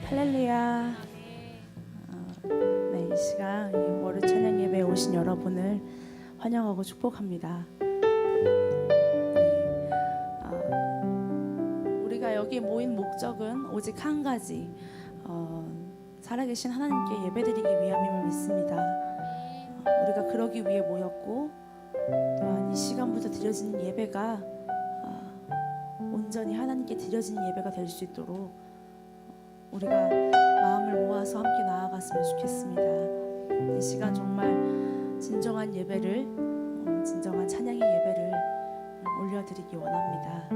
할렐루야. 네, 이 시간 월요 찬양 예배에 오신 여러분을 환영하고 축복합니다. 우리가 여기 모인 목적은 오직 한 가지, 살아계신 하나님께 예배드리기 위함임을 믿습니다. 우리가 그러기 위해 모였고, 또한 이 시간부터 드려지는 예배가 온전히 하나님께 드려지는 예배가 될 수 있도록 우리가 마음을 모아서 함께 나아갔으면 좋겠습니다. 이 시간 정말 진정한 예배를, 진정한 찬양의 예배를 올려드리기 원합니다.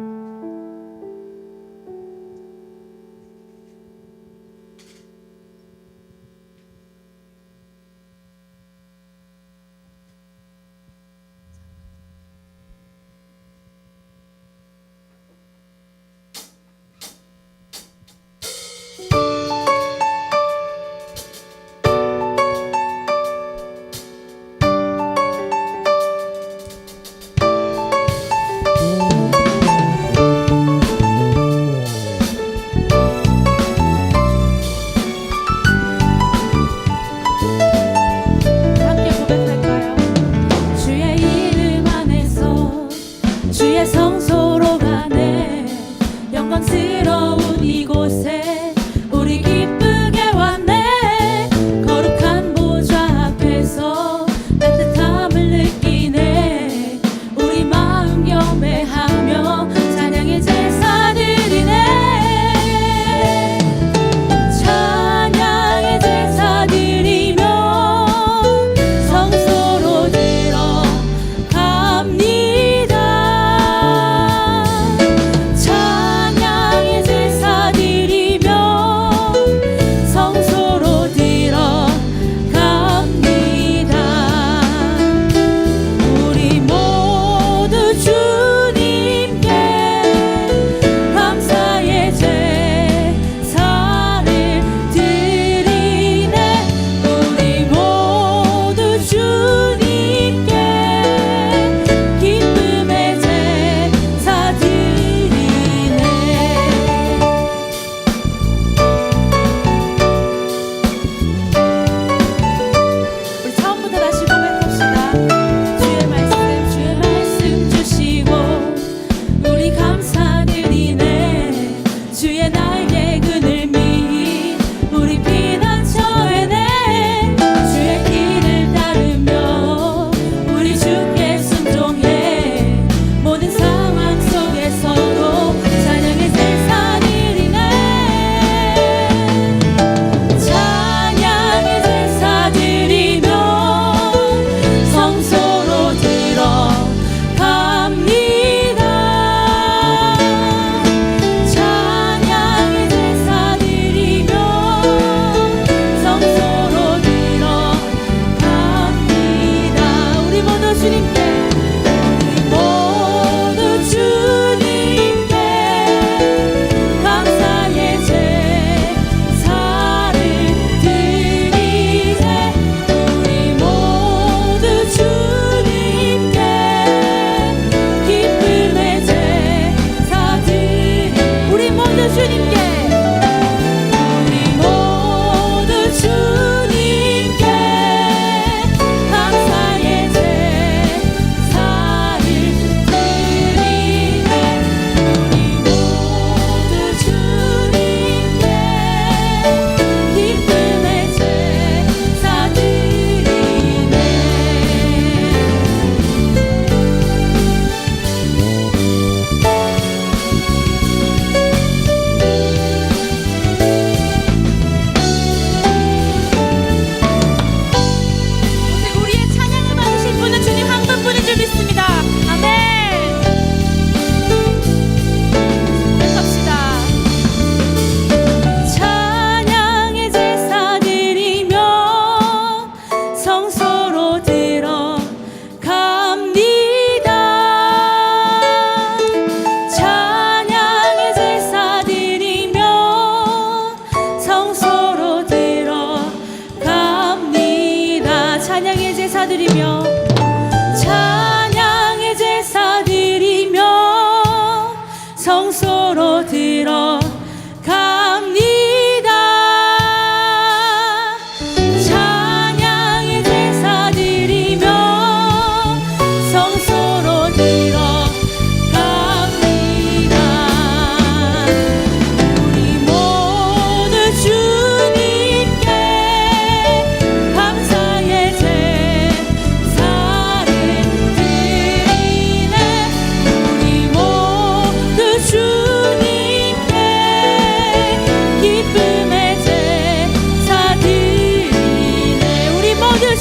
성소로 들어갑니다.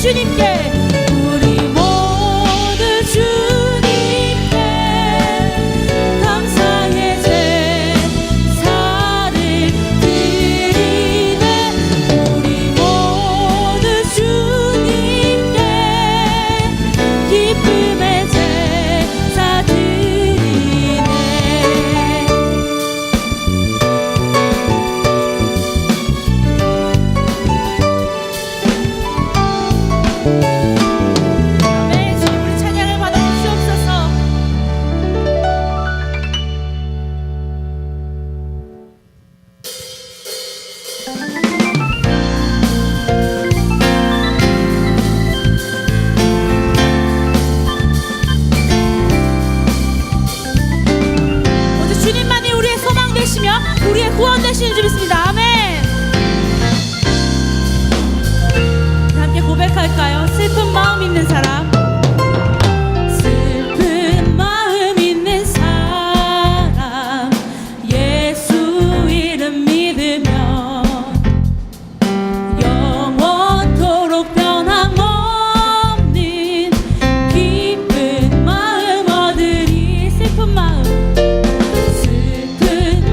주님께 우리 모두 주님께 감사의 제사를 드리네 우리 모두 주님께 기쁨의 제사 드리네 아멘. 주님 우리 찬양을 받아주시옵소서. 오직 주님만이 우리의 소망 되시며 우리의 구원 되시는 줄 믿습니다. 아멘. 함께 고백할까요? 슬픈 마음 있는 사람 슬픈 마음 있는 사람 예수 이름 믿으면 영원토록 변함없는 기쁜 마음 얻으리 슬픈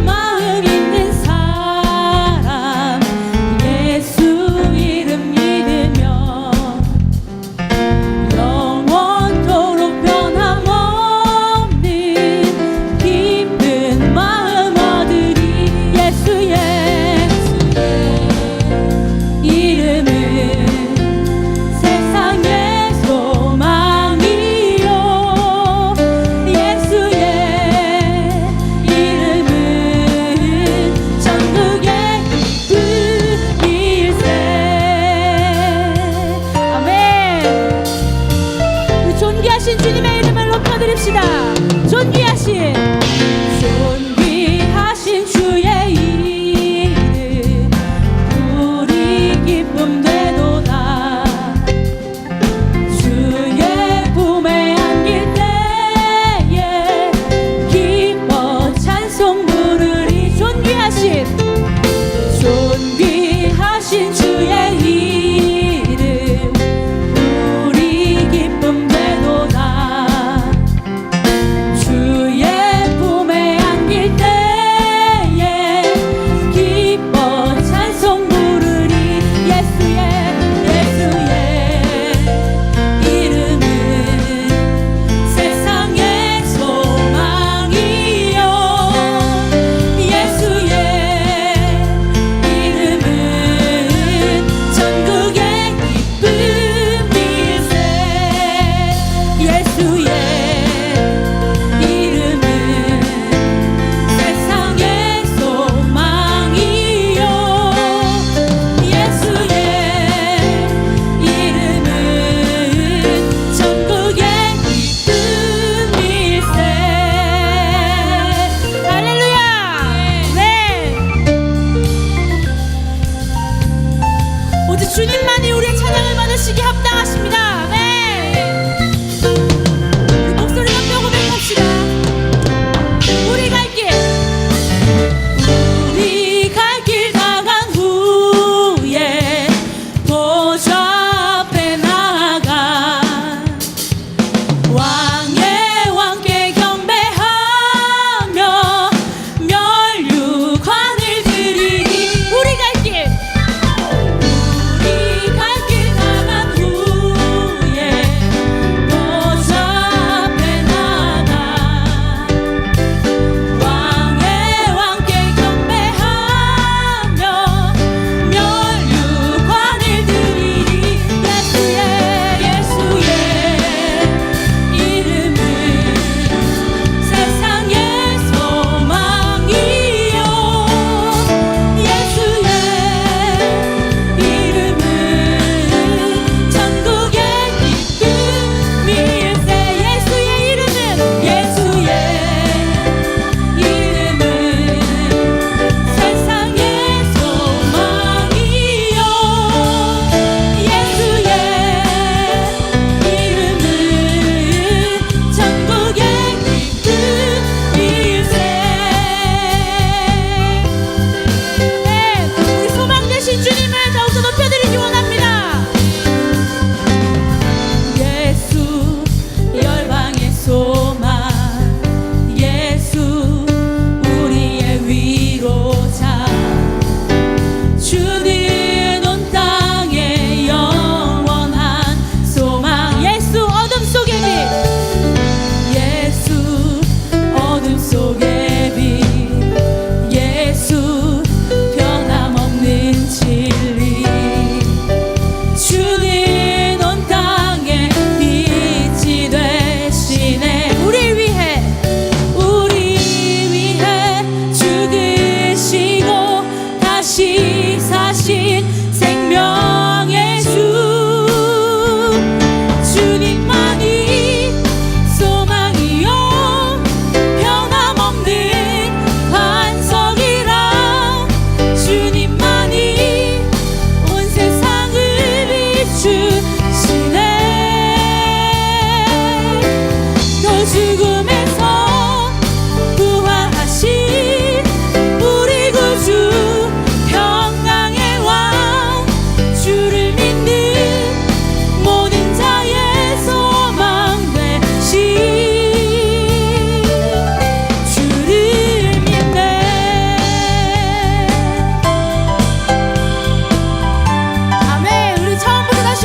마음 있는 사람 예수 이름 믿으면 영원토록 변함없는 기쁜 마음 얻으리 예수의 이름은 세상의 소망이요 예수의 이름은 천국의 기쁨일세 아멘. 우리 존귀하신 주님의 이름을 높여드립시다. 존귀하신 주의 이름 우리 기쁨 되도다 주의 품에 안길 때에 기뻐 찬송 부르리 존귀하신 주의 이름 우리 기쁨 되도다 주의 품에 안길 때에 기뻐 찬송 부르리 예수의 이름은 세상의 소망이요 예수의 이름은 천국의 기쁨일세 예수의 이름은 세상의 소망이요 예수의 이름은 천국의 기쁨일세 할렐루야 네 오직 주님만이 우리의 찬양을 받으시기 합당하십니다 네 우리 목소리 높여 고백합시다 우리 갈 길 다간 후에 보좌 앞에 나아가 왕의 왕께 경배하며 멸류관을 드리리 우리 갈 길 다간 후에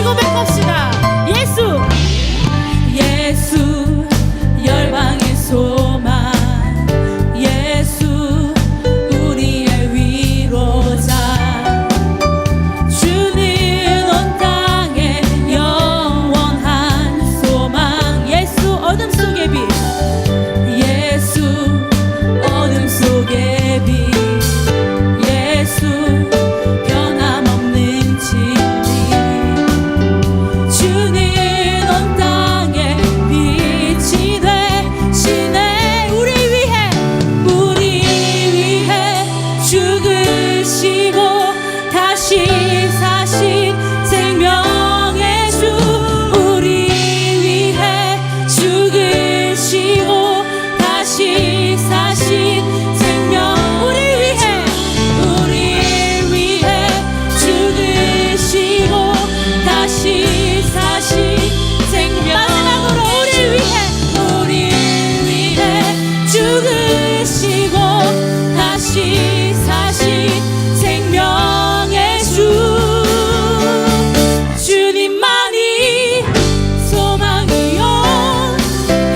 주시고 백합시다. 예수 예수 열방의 소망 예수 우리의 위로자 주는 온 땅에 영원한 소망 예수 어둠 속의 빛 예수 어둠 속의 빛 예수 변함없는 진리 주는 온 땅에 빛이 되시네 우리 위해 죽으시고 다시 사신 생명의 주 우리 위해 죽으시고 다시 사신 생명 우리 위해 죽으시고 다시 사신 생명 마지막으로 우리 위해 죽으시고 다시 사신 생명의 주 주님만이 소망이요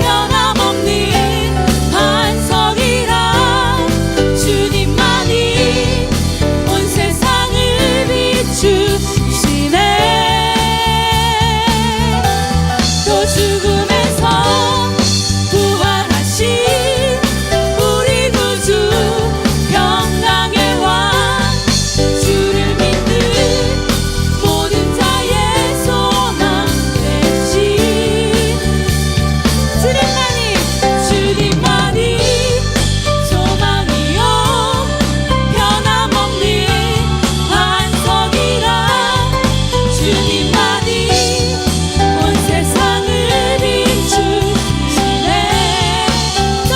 변함없는 반석이라 주님만이 온 세상을 비추시네 또 죽음에서 부활하신 우리 구주 평강의 왕 주를 믿는 모든 자의 소망 되신 주님만이 소망이요 변함없는 반석이라 주님만이 온 세상을 비추시네 저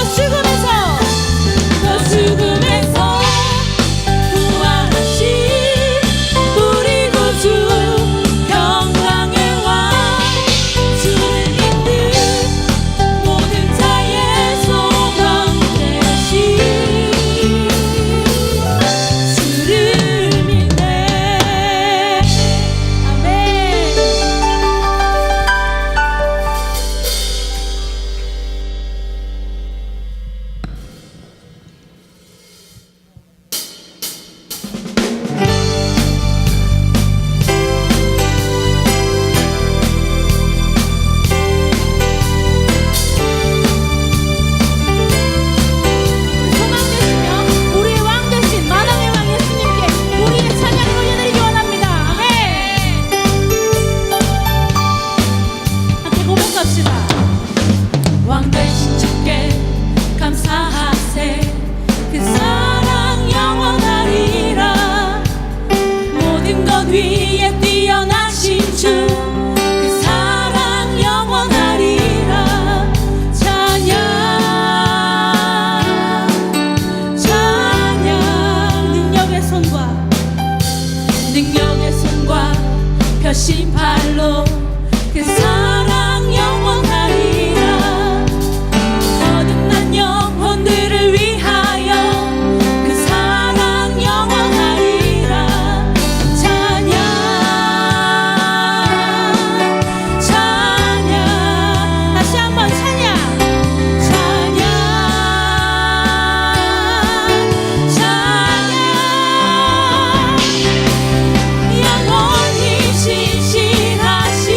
죽음에서 부활하신 우리 구주 평강의 왕 주를 믿는 모든 자의 소망 되신 주를 믿네 아멘 소망 되시며 우리의 왕 되신 만왕의 왕 예수님께 우리의 찬양을 올려드리기 원합니다. 아멘. 함께 고백합시다. 왕 되신 주께 감사하세 그 사랑 영원하리라 모든 것 위에 뛰어나신 주 그 사랑 영원하리라 찬양 능력의 손과 펴신 팔로 그 사랑 영원하리라 거듭난 영혼들을 위하여 그 사랑 영원하리라 찬양 다시 한번 찬양 영원히 신실하신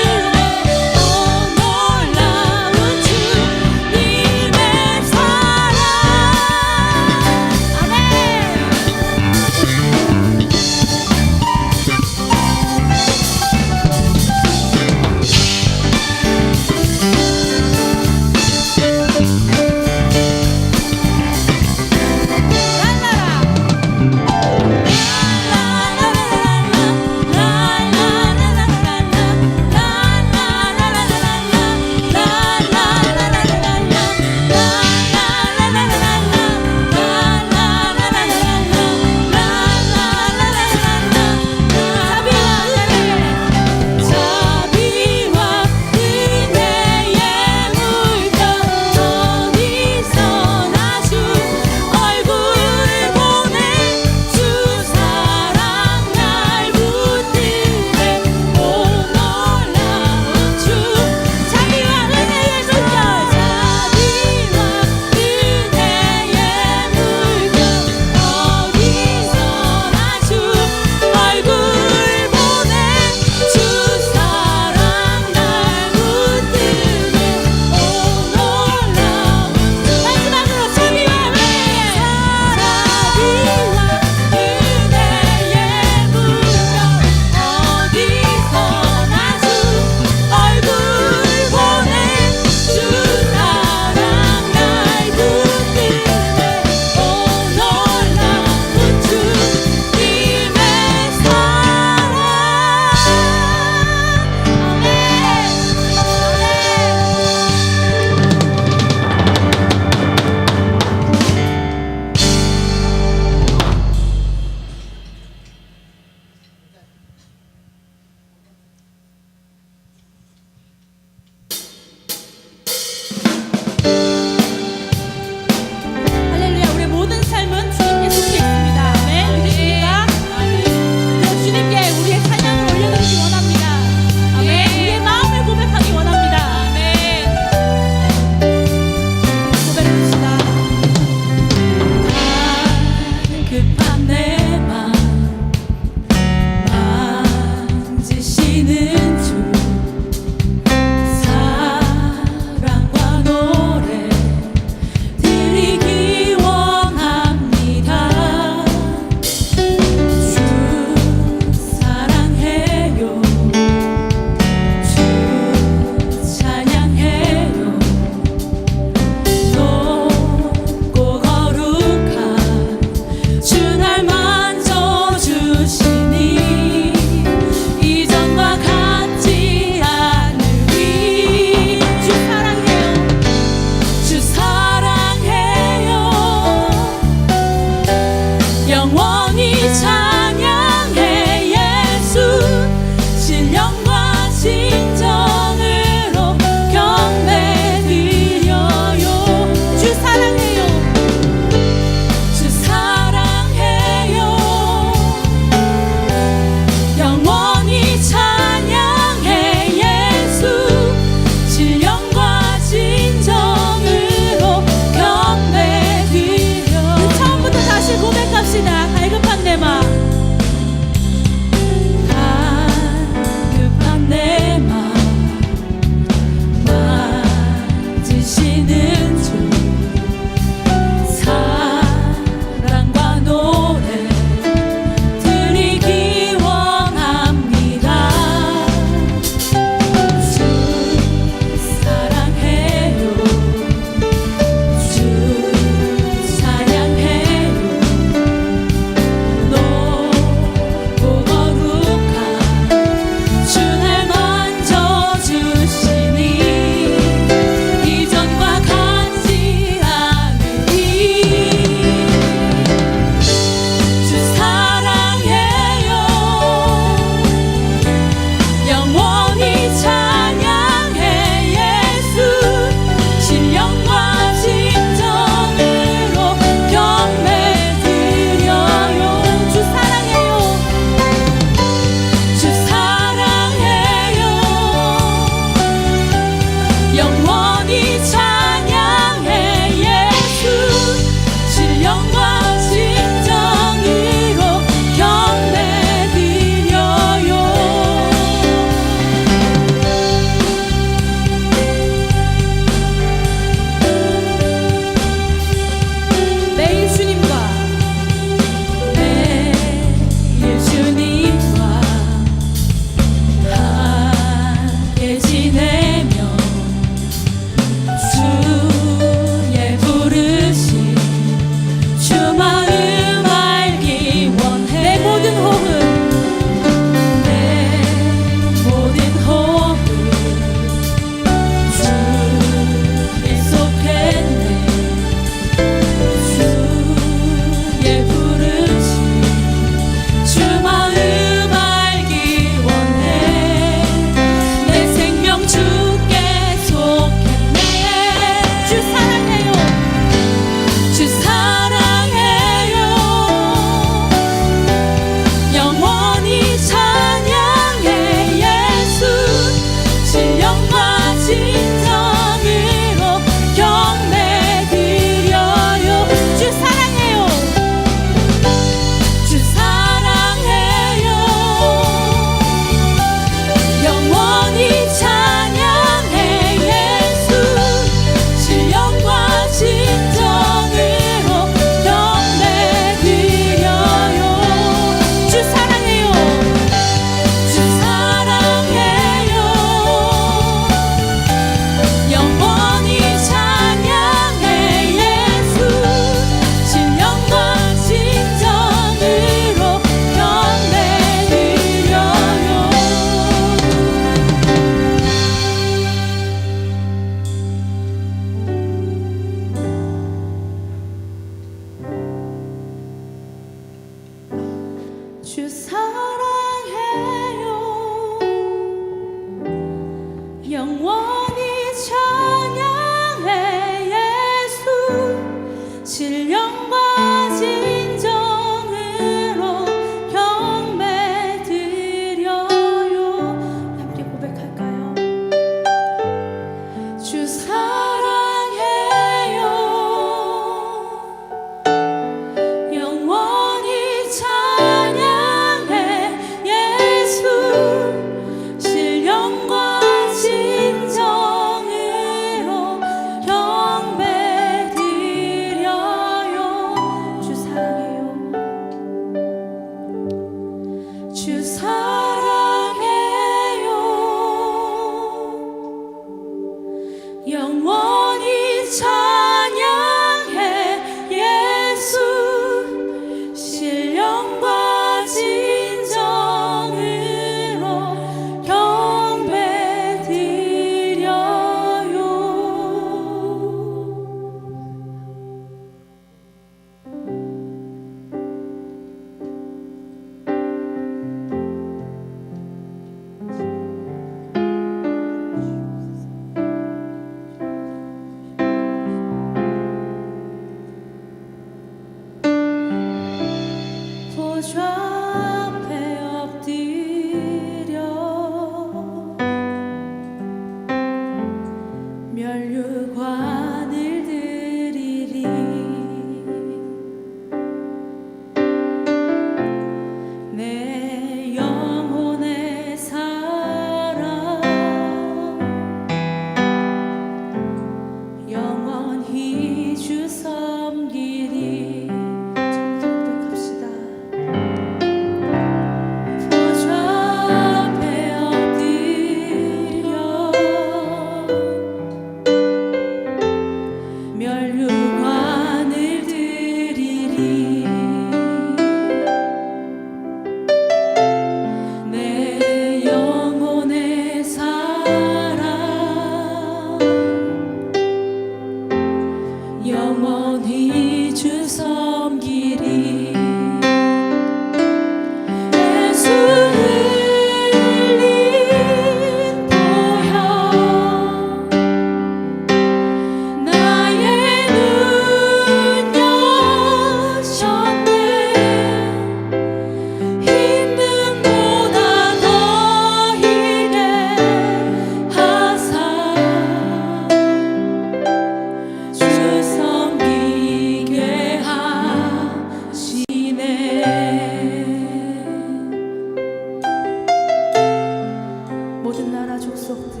모든 나라 족속들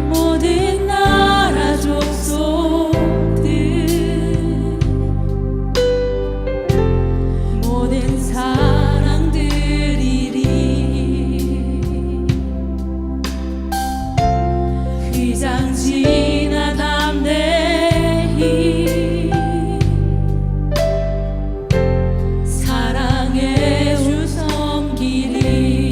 모든 나라 족속들 모든 사랑 드리리 휘장 지나 담대히 사랑의 주 섬기리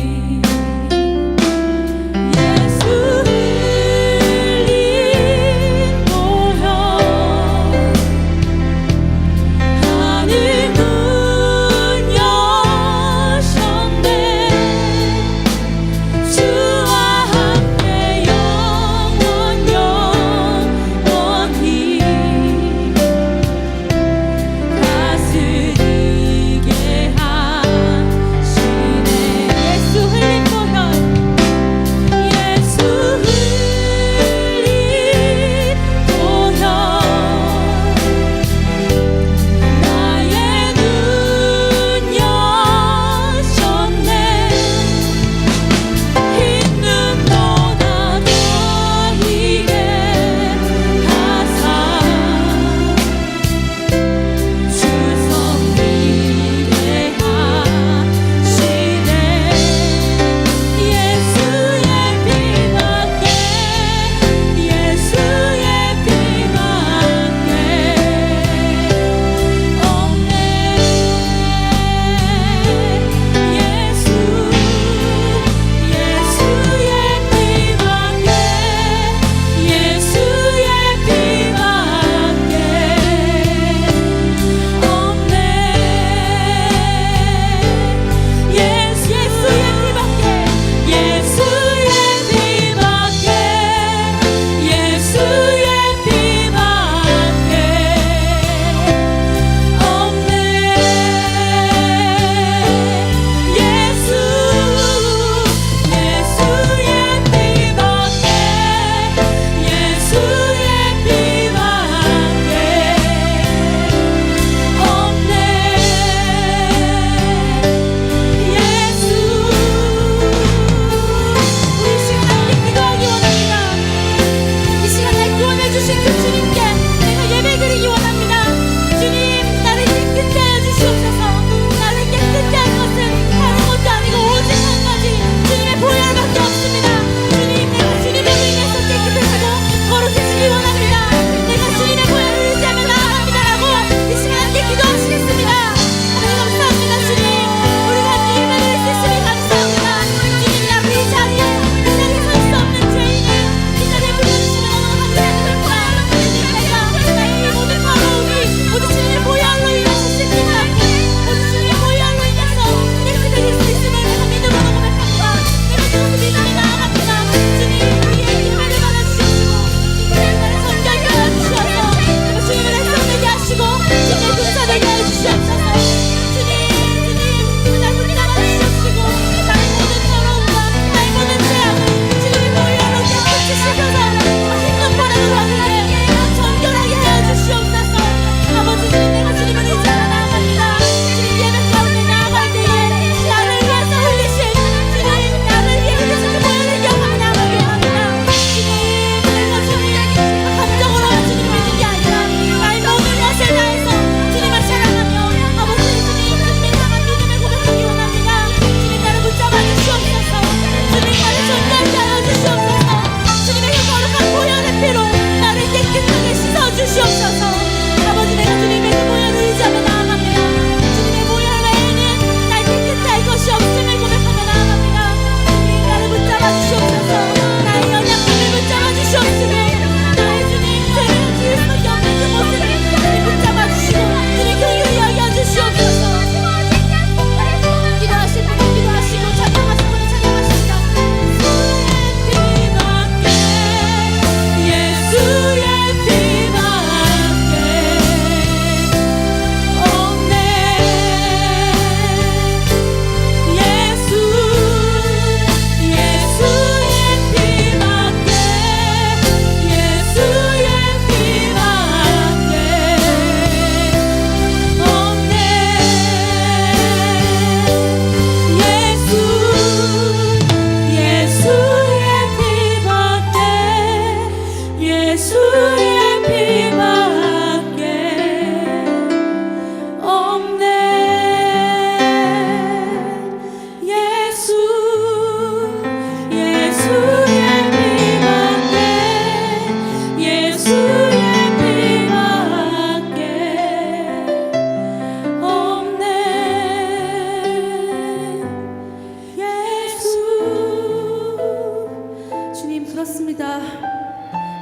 기도드렸습니다.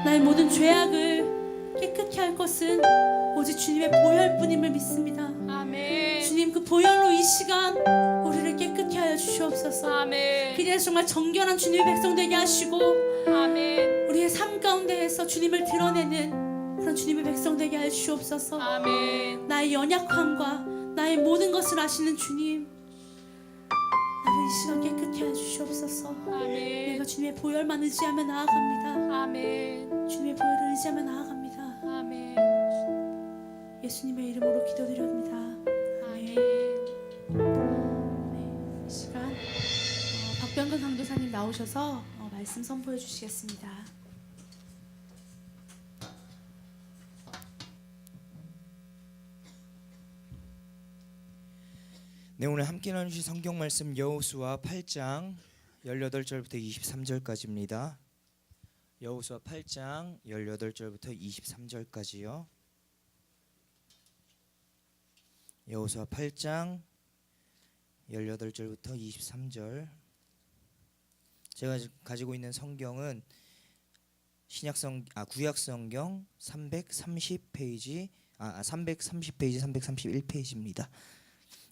나의 모든 죄악을 깨끗게 할 것은 오직 주님의 보혈뿐임을 믿습니다. 아멘. 주님, 그 보혈로 이 시간 우리를 깨끗게 하여 주시옵소서. 아멘. 그래서 정말 정결한 주님의 백성 되게 하시고 아멘. 우리의 삶 가운데에서 주님을 드러내는 그런 주님의 백성 되게 하여 주시옵소서. 아멘. 나의 연약함과 나의 모든 것을 아시는 주님, 나를 이 시간 깨끗게 하여 주시옵소서. 아멘. 내가 주님의 보혈만 의지하며 나아갑니다. 아멘. 주님의 보혈을 의지하며 나아갑니다. 아멘. 예수님의 이름으로 기도드립니다. 아멘. 이 시간 박병근 강도사님 나오셔서 말씀 선포해 주시겠습니다. 네, 오늘 함께 나누실 성경 말씀 여호수아 8장 18절부터 23절까지입니다. 여호수아 8장 18절부터 23절까지요. 여호수아 8장 18절부터 23절. 제가 가지고 있는 성경은 구약 성경 330페이지 331페이지입니다.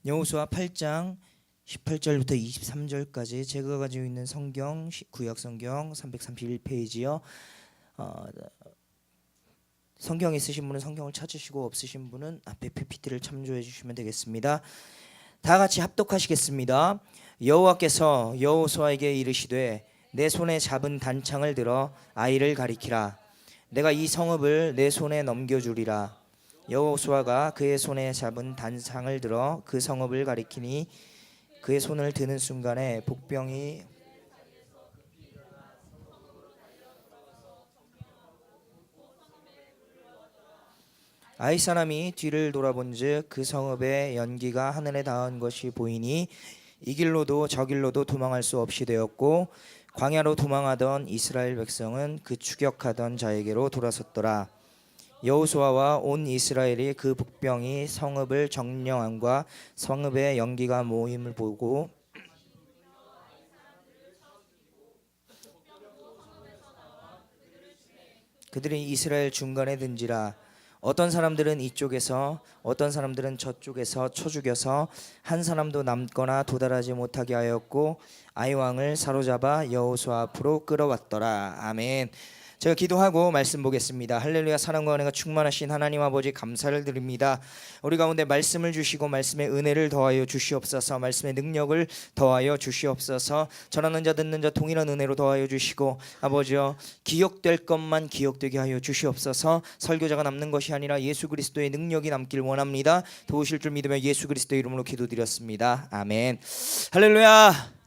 여호수아 8장 18절부터 23절까지 제가 가지고 있는 성경 구약 성경 331페이지요. 성경 있으신 분은 성경을 찾으시고 없으신 분은 앞에 PPT를 참조해 주시면 되겠습니다. 다 같이 합독하시겠습니다. 여호와께서 여호수아에게 이르시되 내 손에 잡은 단창을 들어 아이를 가리키라. 내가 이 성읍을 내 손에 넘겨주리라. 여호수아가 그의 손에 잡은 단창을 들어 그 성읍을 가리키니 그의 손을 드는 순간에 복병이 아이 사람이 뒤를 돌아본즉 그 성읍의 연기가 하늘에 닿은 것이 보이니 이 길로도 저 길로도 도망할 수 없이 되었고 광야로 도망하던 이스라엘 백성은 그 추격하던 자에게로 돌아섰더라. 여호수아와 온 이스라엘이 그 복병이 성읍을 정령함과 성읍의 연기가 모임을 보고 그들이 이스라엘 중간에 든지라. 어떤 사람들은 이쪽에서 어떤 사람들은 저쪽에서 쳐 죽여서 한 사람도 남거나 도달하지 못하게 하였고 아이 왕을 사로잡아 여호수아 앞으로 끌어왔더라. 아멘. 제가 기도하고 말씀 보겠습니다. 할렐루야. 사랑과 은혜가 충만하신 하나님 아버지 감사를 드립니다. 우리 가운데 말씀을 주시고 말씀의 은혜를 더하여 주시옵소서. 말씀의 능력을 더하여 주시옵소서. 전하는 자 듣는 자 동일한 은혜로 더하여 주시고 아버지여 기억될 것만 기억되게 하여 주시옵소서. 설교자가 남는 것이 아니라 예수 그리스도의 능력이 남길 원합니다. 도우실 줄 믿으며 예수 그리스도의 이름으로 기도드렸습니다. 아멘. 할렐루야.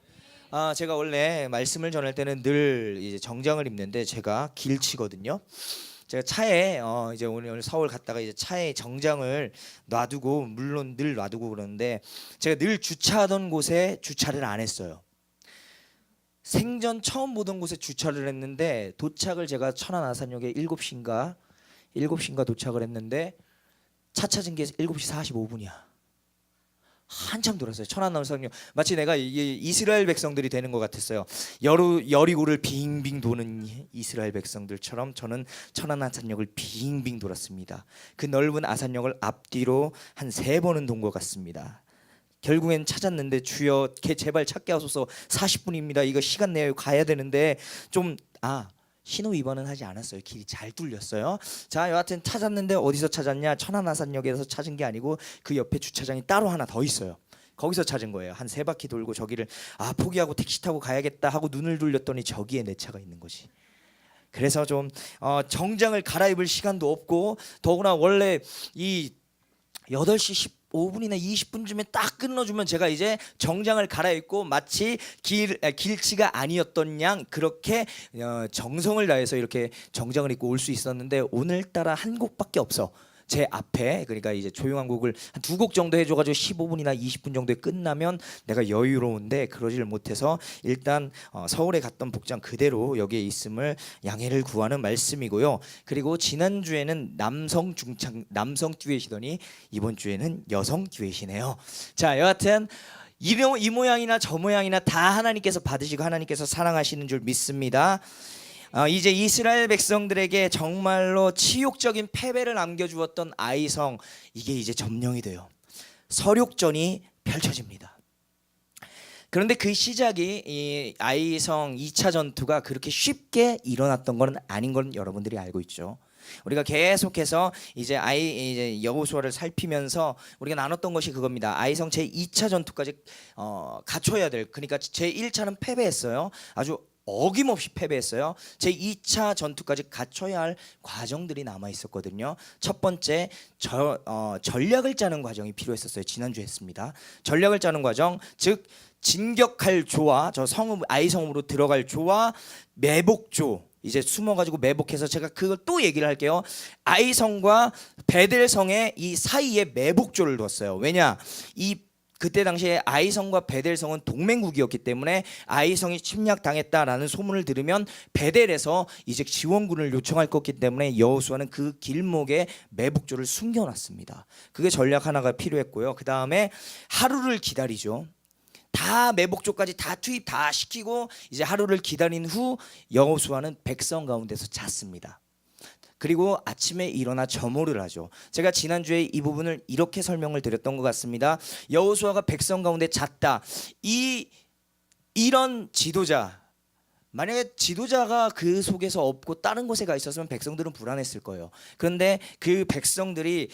제가 원래 말씀을 전할 때는 늘 이제 정장을 입는데 제가 길치거든요. 제가 차에 이제 오늘 서울 갔다가 이제 차에 정장을 놔두고 물론 늘 놔두고 그러는데 제가 늘 주차하던 곳에 주차를 안 했어요. 생전 처음 보던 곳에 주차를 했는데 도착을 제가 천안 아산역에 7시인가 도착을 했는데 차 찾은 게 7시 45분이야. 한참 돌았어요. 천안 아산역. 마치 내가 이스라엘 백성들이 되는 것 같았어요. 여리고를 빙빙 도는 이스라엘 백성들처럼 저는 천안 아산역을 빙빙 돌았습니다. 그 넓은 아산역을 앞뒤로 한 3번은 돈 것 같습니다. 결국엔 찾았는데 주여 제발 찾게 하소서. 40분입니다. 이거 시간 내에 가야 되는데 좀 신호 위반은 하지 않았어요. 길이 잘 뚫렸어요. 자, 여하튼 찾았는데 어디서 찾았냐? 천안 아산역에서 찾은 게 아니고 그 옆에 주차장이 따로 하나 더 있어요. 거기서 찾은 거예요. 한 3바퀴 돌고 저기를 포기하고 택시 타고 가야겠다 하고 눈을 돌렸더니 저기에 내 차가 있는 거지. 그래서 좀 정장을 갈아입을 시간도 없고 더구나 원래 이 8시 15분이나 20분쯤에 딱 끊어주면 제가 이제 정장을 갈아입고 마치 길치가 아니었던 양 그렇게 정성을 다해서 이렇게 정장을 입고 올 수 있었는데 오늘따라 한 곡밖에 없어. 제 앞에 그러니까 이제 조용한 곡을 한 2곡 정도 해줘가지고 15분이나 20분 정도에 끝나면 내가 여유로운데 그러지를 못해서 일단 서울에 갔던 복장 그대로 여기에 있음을 양해를 구하는 말씀이고요. 그리고 지난주에는 남성 듀엣이더니 이번 주에는 여성 듀엣이네요. 자, 여하튼 이 모양이나 저 모양이나 다 하나님께서 받으시고 하나님께서 사랑하시는 줄 믿습니다. 이제 이스라엘 백성들에게 정말로 치욕적인 패배를 남겨주었던 아이성, 이게 이제 점령이 돼요. 서륙전이 펼쳐집니다. 그런데 그 시작이 이 아이성 2차 전투가 그렇게 쉽게 일어났던 건 아닌 건 여러분들이 알고 있죠. 우리가 계속해서 이제 여호수아를 살피면서 우리가 나눴던 것이 그겁니다. 아이성 제 2차 전투까지 갖춰야 될, 그러니까 제 1차는 패배했어요. 아주 어김없이 패배했어요. 제 2차 전투까지 갖춰야 할 과정들이 남아 있었거든요. 첫 번째 전략을 짜는 과정이 필요했었어요. 지난주에 했습니다. 전략을 짜는 과정, 즉 진격할 조와 저 성읍 아이성으로 들어갈 조와 매복조, 이제 숨어가지고 매복해서, 제가 그걸 또 얘기를 할게요. 아이성과 베델성의 이 사이에 매복조를 뒀어요. 왜냐, 그때 당시에 아이성과 베델성은 동맹국이었기 때문에 아이성이 침략당했다라는 소문을 들으면 베델에서 이제 지원군을 요청할 거기 때문에 여호수아는 그 길목에 매복조를 숨겨놨습니다. 그게 전략 하나가 필요했고요. 그 다음에 하루를 기다리죠. 다 매복조까지 다 투입 다 시키고 이제 하루를 기다린 후 여호수아는 백성 가운데서 잤습니다. 그리고 아침에 일어나 점호를 하죠. 제가 지난주에 이 부분을 이렇게 설명을 드렸던 것 같습니다. 여호수아가 백성 가운데 잤다. 이런 지도자, 만약에 지도자가 그 속에서 없고 다른 곳에 가 있었으면 백성들은 불안했을 거예요. 그런데 그 백성들이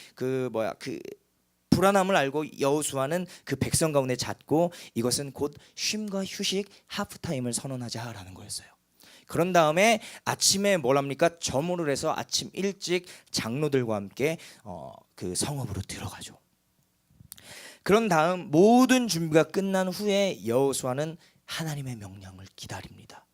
불안함을 알고 여호수아는 그 백성 가운데 잤고, 이것은 곧 쉼과 휴식, 하프타임을 선언하자라는 거였어요. 그런 다음에 아침에 뭘 합니까? 점호를 해서 아침 일찍 장로들과 함께 그 성읍으로 들어가죠. 그런 다음 모든 준비가 끝난 후에 여호수아는 하나님의 명령을 기다립니다.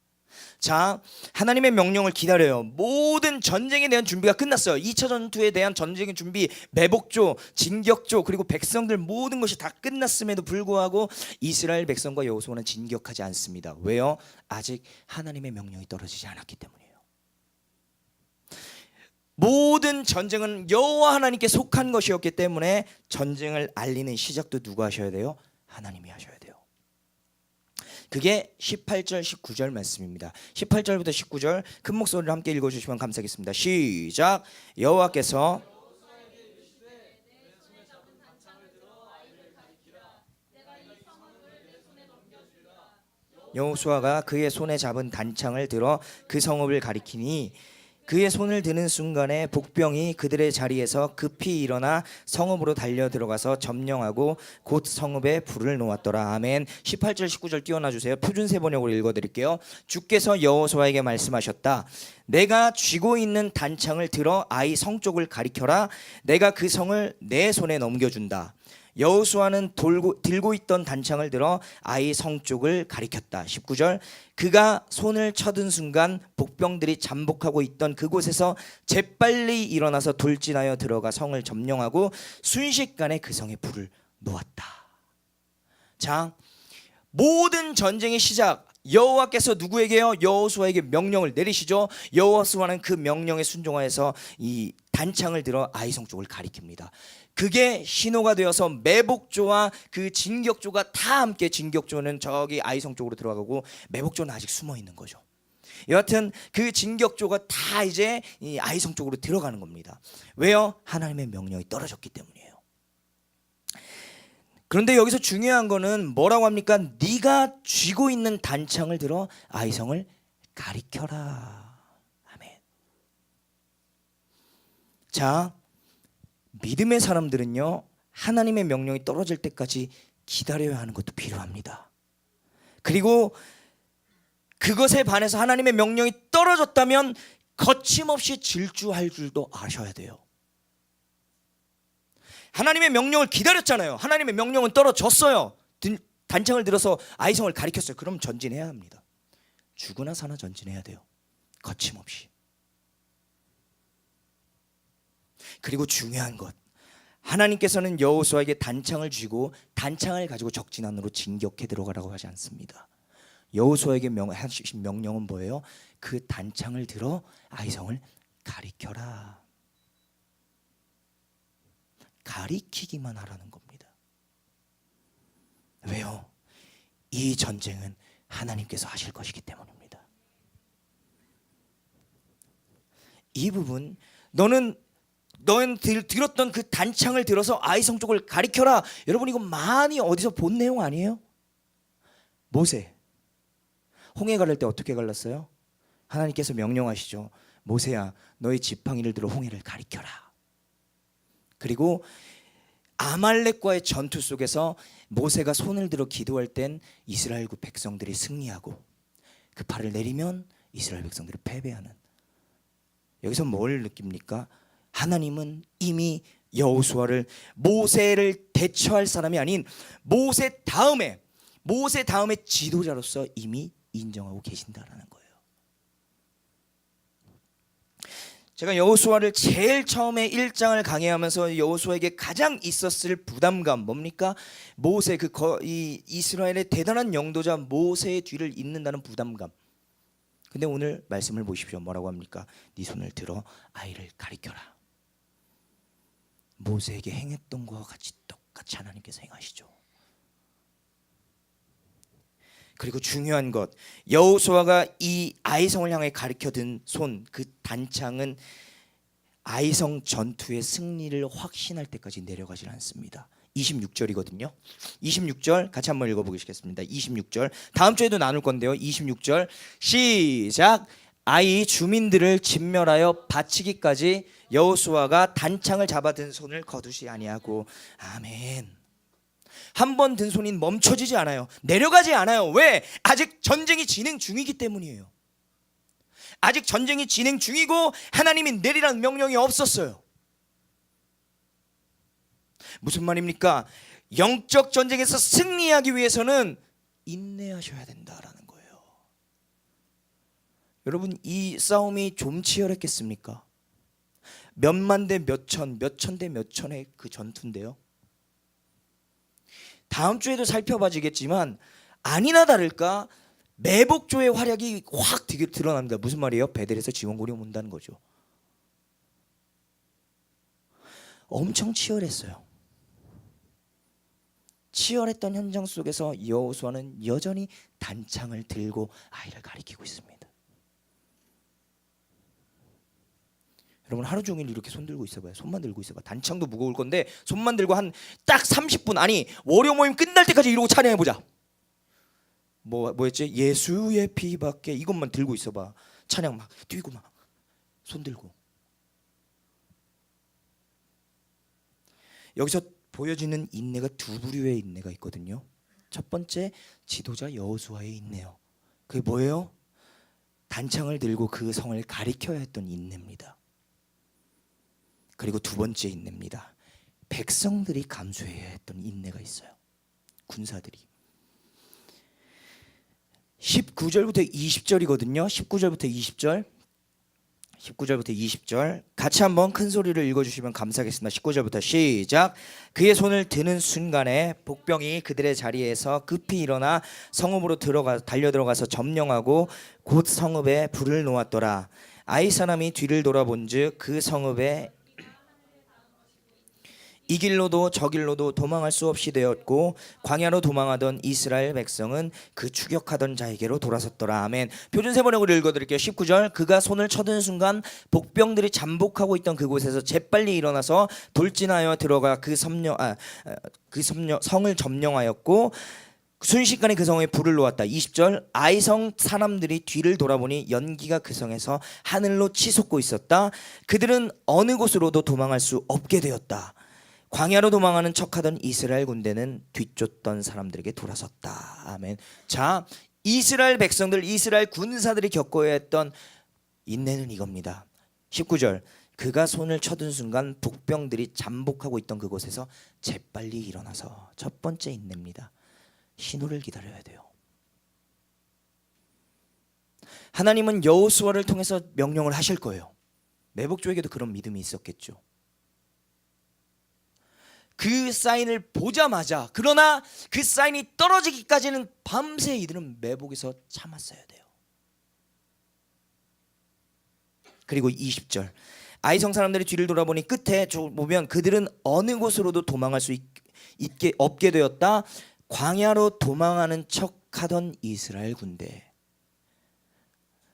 자, 하나님의 명령을 기다려요. 모든 전쟁에 대한 준비가 끝났어요. 2차 전투에 대한 전쟁의 준비, 매복조, 진격조, 그리고 백성들 모든 것이 다 끝났음에도 불구하고 이스라엘 백성과 여호수아는 진격하지 않습니다. 왜요? 아직 하나님의 명령이 떨어지지 않았기 때문이에요. 모든 전쟁은 여호와 하나님께 속한 것이었기 때문에 전쟁을 알리는 시작도 누가 하셔야 돼요? 하나님이 하셔야 돼요. 그게 18절 19절 말씀입니다. 18절부터 19절 큰 목소리로 함께 읽어주시면 감사하겠습니다. 시작. 여호와께서 여호수아가 그의 손에 잡은 단창을 들어 그 성읍을 가리키니 그의 손을 드는 순간에 복병이 그들의 자리에서 급히 일어나 성읍으로 달려 들어가서 점령하고 곧 성읍에 불을 놓았더라. 아멘. 18절 19절 띄워놔주세요. 표준세 번역으로 읽어드릴게요. 주께서 여호수아에게 말씀하셨다. 내가 쥐고 있는 단창을 들어 아이 성 쪽을 가리켜라. 내가 그 성을 내 손에 넘겨준다. 여호수아는 들고 있던 단창을 들어 아이 성 쪽을 가리켰다. 19절 그가 손을 쳐든 순간 복병들이 잠복하고 있던 그곳에서 재빨리 일어나서 돌진하여 들어가 성을 점령하고 순식간에 그 성에 불을 놓았다. 자, 모든 전쟁의 시작, 여호와께서 누구에게요? 여호수아에게 명령을 내리시죠. 여호수아는 그 명령에 순종하여서 이 단창을 들어 아이성 쪽을 가리킵니다. 그게 신호가 되어서 매복조와 그 진격조가 다 함께, 진격조는 저기 아이성 쪽으로 들어가고 매복조는 아직 숨어 있는 거죠. 여하튼 그 진격조가 다 이제 이 아이성 쪽으로 들어가는 겁니다. 왜요? 하나님의 명령이 떨어졌기 때문이에요. 그런데 여기서 중요한 거는 뭐라고 합니까? 네가 쥐고 있는 단창을 들어 아이성을 가리켜라. 아멘. 자, 믿음의 사람들은요, 하나님의 명령이 떨어질 때까지 기다려야 하는 것도 필요합니다. 그리고 그것에 반해서 하나님의 명령이 떨어졌다면 거침없이 질주할 줄도 아셔야 돼요. 하나님의 명령을 기다렸잖아요. 하나님의 명령은 떨어졌어요. 단창을 들어서 아이성을 가리켰어요. 그럼 전진해야 합니다. 죽으나 사나 전진해야 돼요. 거침없이. 그리고 중요한 것, 하나님께서는 여호수아에게 단창을 쥐고 단창을 가지고 적진안으로 진격해 들어가라고 하지 않습니다. 여호수아에게 하신 명령은 뭐예요? 그 단창을 들어 아이성을 가리켜라. 가리키기만 하라는 겁니다. 왜요? 이 전쟁은 하나님께서 하실 것이기 때문입니다. 이 부분 너는 들었던 그 단창을 들어서 아이성 쪽을 가리켜라. 여러분 이거 많이 어디서 본 내용 아니에요? 모세 홍해 가를 때 어떻게 갈랐어요? 하나님께서 명령하시죠. 모세야 너의 지팡이를 들어 홍해를 가리켜라. 그리고 아말렉과의 전투 속에서 모세가 손을 들어 기도할 땐 이스라엘 백성들이 승리하고 그 팔을 내리면 이스라엘 백성들이 패배하는. 여기서 뭘 느낍니까? 하나님은 이미 여호수아를 모세를 대처할 사람이 아닌 모세 다음에 지도자로서 이미 인정하고 계신다라는 거예요. 제가 여호수아를 제일 처음에 1장을 강해하면서 여호수아에게 가장 있었을 부담감 뭡니까? 모세 이 이스라엘의 대단한 영도자 모세의 뒤를 잇는다는 부담감. 근데 오늘 말씀을 보십시오. 뭐라고 합니까? 네 손을 들어 아이를 가리켜라. 모세에게 행했던 것과 똑같이 하나님께서 행하시죠. 그리고 중요한 것, 여호수아가 이 아이성을 향해 가리켜 든 손, 그 단창은 아이성 전투의 승리를 확신할 때까지 내려가질 않습니다. 26절이거든요. 26절 같이 한번 읽어보시겠습니다. 26절 다음 주에도 나눌 건데요. 26절 시작. 아이 주민들을 진멸하여 바치기까지 여호수아가 단창을 잡아든 손을 거두지 아니하고. 아멘. 한 번 든 손이 멈춰지지 않아요. 내려가지 않아요. 왜? 아직 전쟁이 진행 중이기 때문이에요. 아직 전쟁이 진행 중이고 하나님이 내리라는 명령이 없었어요. 무슨 말입니까? 영적 전쟁에서 승리하기 위해서는 인내하셔야 된다라는 거예요. 여러분 이 싸움이 좀 치열했겠습니까? 몇만 대 몇천, 몇천 대 몇천의 그 전투인데요. 다음 주에도 살펴봐지겠지만 아니나 다를까 매복조의 활약이 확 드러납니다. 무슨 말이에요? 베델에서 지원군이 온다는 거죠. 엄청 치열했어요. 치열했던 현장 속에서 여호수아는 여전히 단창을 들고 아이를 가리키고 있습니다. 여러분 하루 종일 이렇게 손 들고 있어봐요. 손만 들고 있어봐. 단창도 무거울 건데 손만 들고 한 딱 30분 아니 월요 모임 끝날 때까지 이러고 찬양해보자. 뭐였지? 예수의 피밖에 이것만 들고 있어봐. 찬양 막 뛰고 막 손 들고. 여기서 보여지는 인내가 두 부류의 인내가 있거든요. 첫 번째 지도자 여호수아의 인내요. 그게 뭐예요? 단창을 들고 그 성을 가리켜야 했던 인내입니다. 그리고 두 번째 인내입니다. 백성들이 감수해야 했던 인내가 있어요. 군사들이. 19절부터 20절이거든요. 19절부터 20절 같이 한번 큰 소리를 읽어주시면 감사하겠습니다. 19절부터 시작. 그의 손을 드는 순간에 복병이 그들의 자리에서 급히 일어나 성읍으로 달려 들어가서 점령하고 곧 성읍에 불을 놓았더라. 아이 사람이 뒤를 돌아본즉 그 성읍에 이 길로도 저 길로도 도망할 수 없이 되었고 광야로 도망하던 이스라엘 백성은 그 추격하던 자에게로 돌아섰더라. 아멘. 표준 세번역으로 읽어드릴게요. 19절 그가 손을 쳐든 순간 복병들이 잠복하고 있던 그곳에서 재빨리 일어나서 돌진하여 들어가 그 성을 점령하였고 순식간에 그 성에 불을 놓았다. 20절 아이성 사람들이 뒤를 돌아보니 연기가 그 성에서 하늘로 치솟고 있었다. 그들은 어느 곳으로도 도망할 수 없게 되었다. 광야로 도망하는 척하던 이스라엘 군대는 뒤쫓던 사람들에게 돌아섰다. 아멘. 자, 이스라엘 백성들, 이스라엘 군사들이 겪어야 했던 인내는 이겁니다. 19절 그가 손을 쳐든 순간 북병들이 잠복하고 있던 그곳에서 재빨리 일어나서 첫 번째 인내입니다. 신호를 기다려야 돼요. 하나님은 여호수아를 통해서 명령을 하실 거예요. 매복조에게도 그런 믿음이 있었겠죠. 그 사인을 보자마자 그러나 그 사인이 떨어지기까지는 밤새 이들은 매복에서 참았어야 돼요. 그리고 20절 아이성 사람들이 뒤를 돌아보니 끝에 보면 그들은 어느 곳으로도 도망할 수 없게 되었다. 광야로 도망하는 척하던 이스라엘 군대.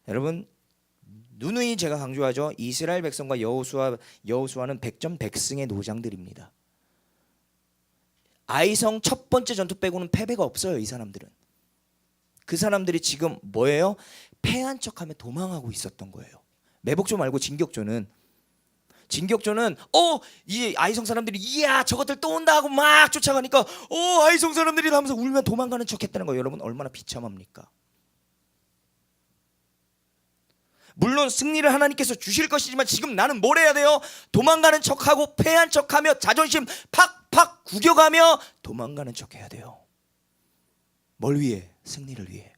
여러분 누누이 제가 강조하죠. 이스라엘 백성과 여호수아는 백전백승의 노장들입니다. 아이성 첫 번째 전투 빼고는 패배가 없어요. 이 사람들은. 그 사람들이 지금 뭐예요? 패한 척하며 도망하고 있었던 거예요. 매복조 말고 진격조는 이 아이성 사람들이 이야 저것들 또 온다 하고 막 쫓아가니까 아이성 사람들이 하면서 울면 도망가는 척했다는 거예요. 여러분 얼마나 비참합니까? 물론 승리를 하나님께서 주실 것이지만 지금 나는 뭘 해야 돼요? 도망가는 척하고 패한 척하며 자존심 팍팍 구겨가며 도망가는 척해야 돼요. 뭘 위해? 승리를 위해.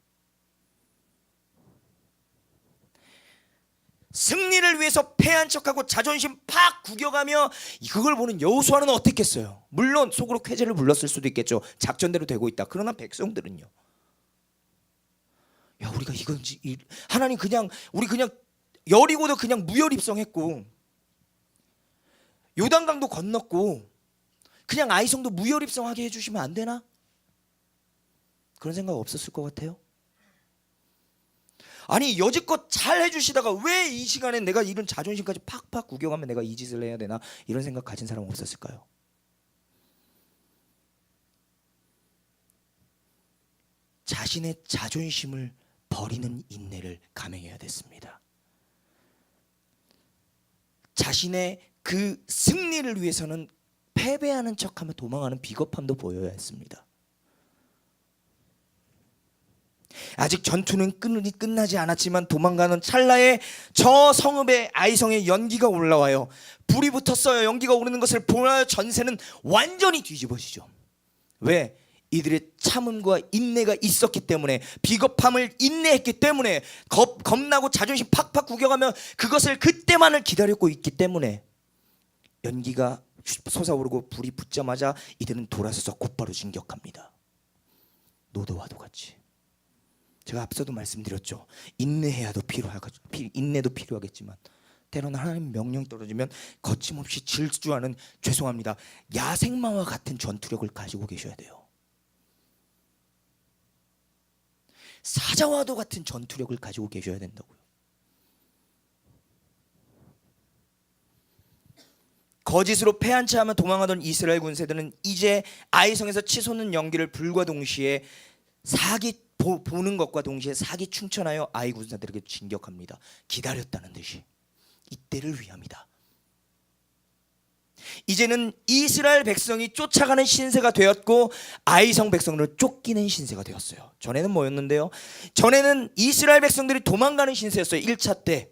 승리를 위해서 패한 척하고 자존심 팍 구겨가며 그걸 보는 여호수아는 어땠겠어요? 물론 속으로 쾌재를 불렀을 수도 있겠죠. 작전대로 되고 있다. 그러나 백성들은요. 야 우리가 이건지 하나님 우리 그냥 여리고도 그냥 무혈입성했고 요단강도 건넜고 그냥 아이성도 무혈입성하게 해주시면 안 되나? 그런 생각 없었을 것 같아요. 아니 여지껏 잘 해주시다가 왜 이 시간에 내가 이런 자존심까지 팍팍 구겨가면 내가 이 짓을 해야 되나? 이런 생각 가진 사람 없었을까요? 자신의 자존심을 버리는 인내를 감행해야 됐습니다. 자신의 그 승리를 위해서는 패배하는 척하며 도망하는 비겁함도 보여야 했습니다. 아직 전투는 끝나지 않았지만 도망가는 찰나에 저 성읍의 아이성의 연기가 올라와요. 불이 붙었어요. 연기가 오르는 것을 보아 전세는 완전히 뒤집어지죠. 왜? 이들의 참음과 인내가 있었기 때문에, 비겁함을 인내했기 때문에, 겁나고 자존심 팍팍 구겨가며 그것을 그때만을 기다렸고 있기 때문에 연기가 솟아오르고 불이 붙자마자 이들은 돌아서서 곧바로 진격합니다. 노도와도 같이. 제가 앞서도 말씀드렸죠. 인내도 필요하겠지만 때로는 하나님 명령이 떨어지면 거침없이 질주하는, 죄송합니다, 야생마와 같은 전투력을 가지고 계셔야 돼요. 사자와도 같은 전투력을 가지고 계셔야 된다고요. 거짓으로 패한 채 하며 도망하던 이스라엘 군세들은 이제 아이성에서 치솟는 연기를 불과 동시에 보는 것과 동시에 사기 충천하여 아이 군사들에게 진격합니다. 기다렸다는 듯이 이때를 위함이다. 이제는 이스라엘 백성이 쫓아가는 신세가 되었고 아이성 백성들은 쫓기는 신세가 되었어요. 전에는 뭐였는데요? 전에는 이스라엘 백성들이 도망가는 신세였어요. 1차 때.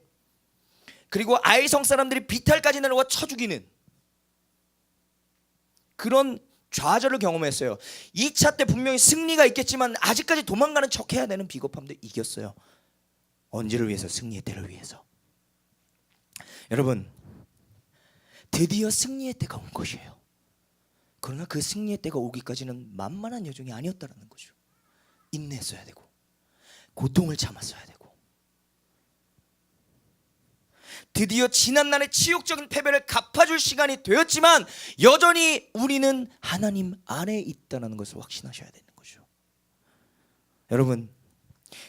그리고 아이성 사람들이 비탈까지 내려와 쳐 죽이는 그런 좌절을 경험했어요. 2차 때 분명히 승리가 있겠지만 아직까지 도망가는 척해야 되는 비겁함도 이겼어요. 언제를 위해서? 승리의 때를 위해서. 여러분, 드디어 승리의 때가 온 것이에요. 그러나 그 승리의 때가 오기까지는 만만한 여정이 아니었다는 거죠. 인내했어야 되고 고통을 참았어야 되고 드디어 지난날의 치욕적인 패배를 갚아줄 시간이 되었지만 여전히 우리는 하나님 안에 있다는 것을 확신하셔야 되는 거죠. 여러분,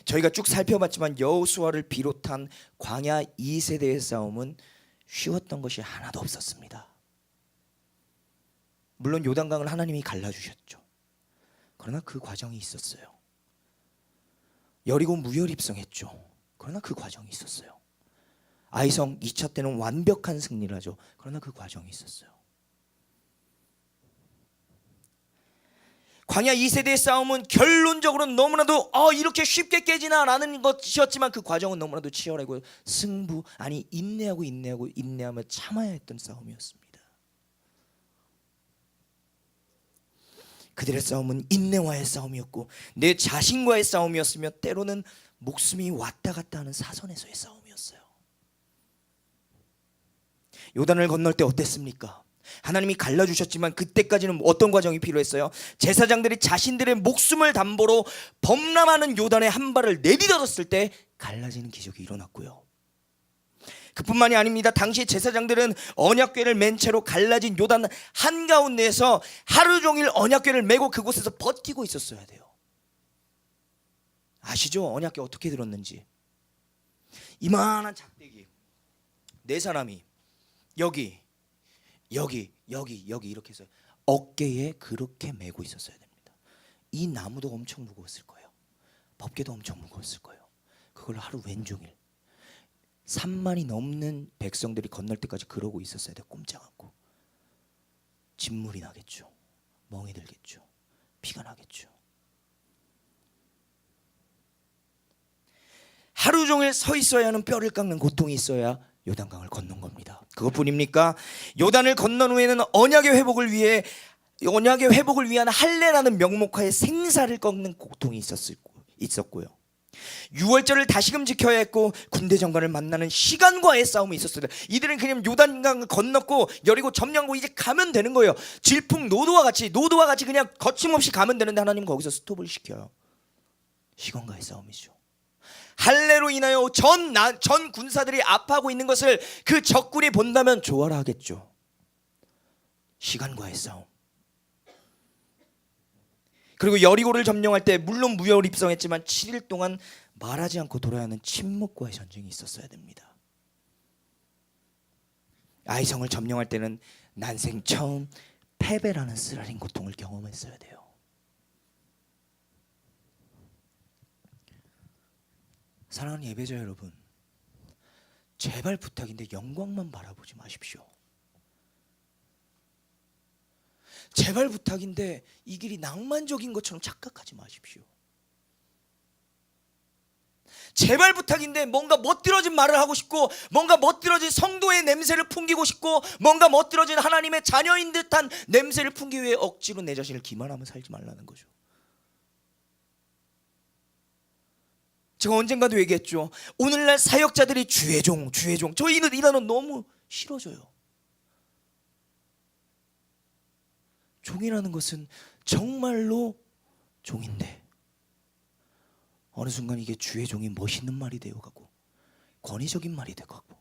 저희가 쭉 살펴봤지만 여호수아를 비롯한 광야 2세대의 싸움은 쉬웠던 것이 하나도 없었습니다. 물론 요단강을 하나님이 갈라주셨죠. 그러나 그 과정이 있었어요. 여리고 무혈입성했죠. 그러나 그 과정이 있었어요. 아이성 2차 때는 완벽한 승리를 하죠. 그러나 그 과정이 있었어요. 광야 2세대의 싸움은 결론적으로 너무나도 이렇게 쉽게 깨지나 라는 것이었지만 그 과정은 너무나도 치열하고 인내하며 참아야 했던 싸움이었습니다. 그들의 싸움은 인내와의 싸움이었고 내 자신과의 싸움이었으며 때로는 목숨이 왔다 갔다 하는 사선에서의 싸움이었어요. 요단을 건널 때 어땠습니까? 하나님이 갈라주셨지만 그때까지는 어떤 과정이 필요했어요? 제사장들이 자신들의 목숨을 담보로 범람하는 요단의 한 발을 내디뎠을 때 갈라지는 기적이 일어났고요. 그뿐만이 아닙니다. 당시 제사장들은 언약궤를 맨 채로 갈라진 요단 한가운데에서 하루 종일 언약궤를 메고 그곳에서 버티고 있었어야 돼요. 아시죠? 언약궤 어떻게 들었는지. 이만한 작대기 네 사람이 여기 이렇게 해서 어깨에 그렇게 메고 있었어야 됩니다. 이 나무도 엄청 무거웠을 거예요. 법궤도 엄청 무거웠을 거예요. 그걸 하루 왼종일 3만이 넘는 백성들이 건널 때까지 그러고 있었어야 돼요. 꼼짝 않고. 진물이 나겠죠. 멍이 들겠죠. 피가 나겠죠. 하루 종일 서 있어야 하는 뼈를 깎는 고통이 있어야 요단강을 건넌 겁니다. 그것뿐입니까? 요단을 건넌 후에는 언약의 회복을 위한 할례라는 명목하에 생사를 꺾는 고통이 있었고요. 유월절을 다시금 지켜야 했고 군대 장관을 만나는 시간과의 싸움이 있었어요. 이들은 그냥 요단강을 건넜고 여리고 점령하고 이제 가면 되는 거예요. 질풍 노도와 같이 그냥 거침없이 가면 되는데 하나님은 거기서 스톱을 시켜요. 시간과의 싸움이죠. 할례로 인하여 전 군사들이 아파하고 있는 것을 그 적군이 본다면 좋아라 하겠죠. 시간과의 싸움. 그리고 여리고를 점령할 때 물론 무혈 입성했지만 7일 동안 말하지 않고 돌아야 하는 침묵과의 전쟁이 있었어야 됩니다. 아이성을 점령할 때는 난생 처음 패배라는 쓰라린 고통을 경험했어야 돼요. 사랑하는 예배자 여러분, 제발 부탁인데 영광만 바라보지 마십시오. 제발 부탁인데 이 길이 낭만적인 것처럼 착각하지 마십시오. 제발 부탁인데 뭔가 멋들어진 말을 하고 싶고 뭔가 멋들어진 성도의 냄새를 풍기고 싶고 뭔가 멋들어진 하나님의 자녀인 듯한 냄새를 풍기기 위해 억지로 내 자신을 기만하며 살지 말라는 거죠. 제가 언젠가도 얘기했죠. 오늘날 사역자들이 주의 종 저 이 단어 너무 싫어져요. 종이라는 것은 정말로 종인데 어느 순간 이게 주의 종이 멋있는 말이 되어가고 권위적인 말이 되어가고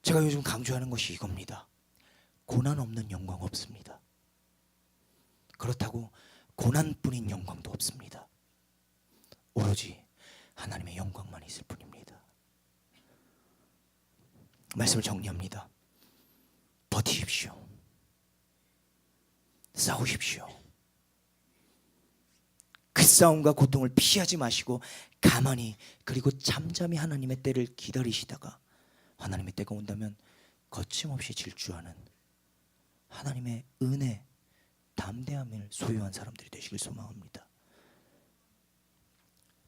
제가 요즘 강조하는 것이 이겁니다. 고난 없는 영광 없습니다. 그렇다고 고난뿐인 영광도 없습니다. 오로지 하나님의 영광만 있을 뿐입니다. 말씀을 정리합니다. 버티십시오. 싸우십시오. 그 싸움과 고통을 피하지 마시고 가만히 그리고 잠잠히 하나님의 때를 기다리시다가 하나님의 때가 온다면 거침없이 질주하는 하나님의 은혜, 담대함을 소유한 사람들이 되시길 소망합니다.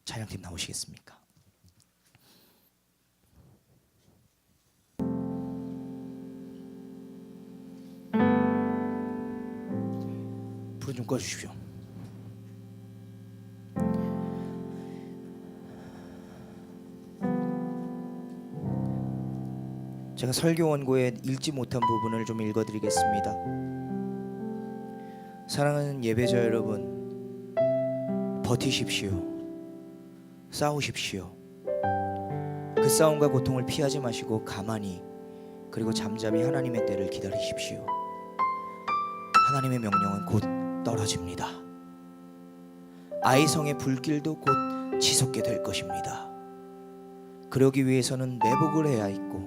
찬양팀 나오시겠습니까? 불 좀 꺼주십시오. 제가 설교 원고에 읽지 못한 부분을 좀 읽어드리겠습니다. 사랑하는 예배자 여러분, 버티십시오. 싸우십시오. 그 싸움과 고통을 피하지 마시고 가만히 그리고 잠잠히 하나님의 때를 기다리십시오. 하나님의 명령은 곧 떨어집니다. 아이성의 불길도 곧 치솟게 될 것입니다. 그러기 위해서는 매복을 해야 있고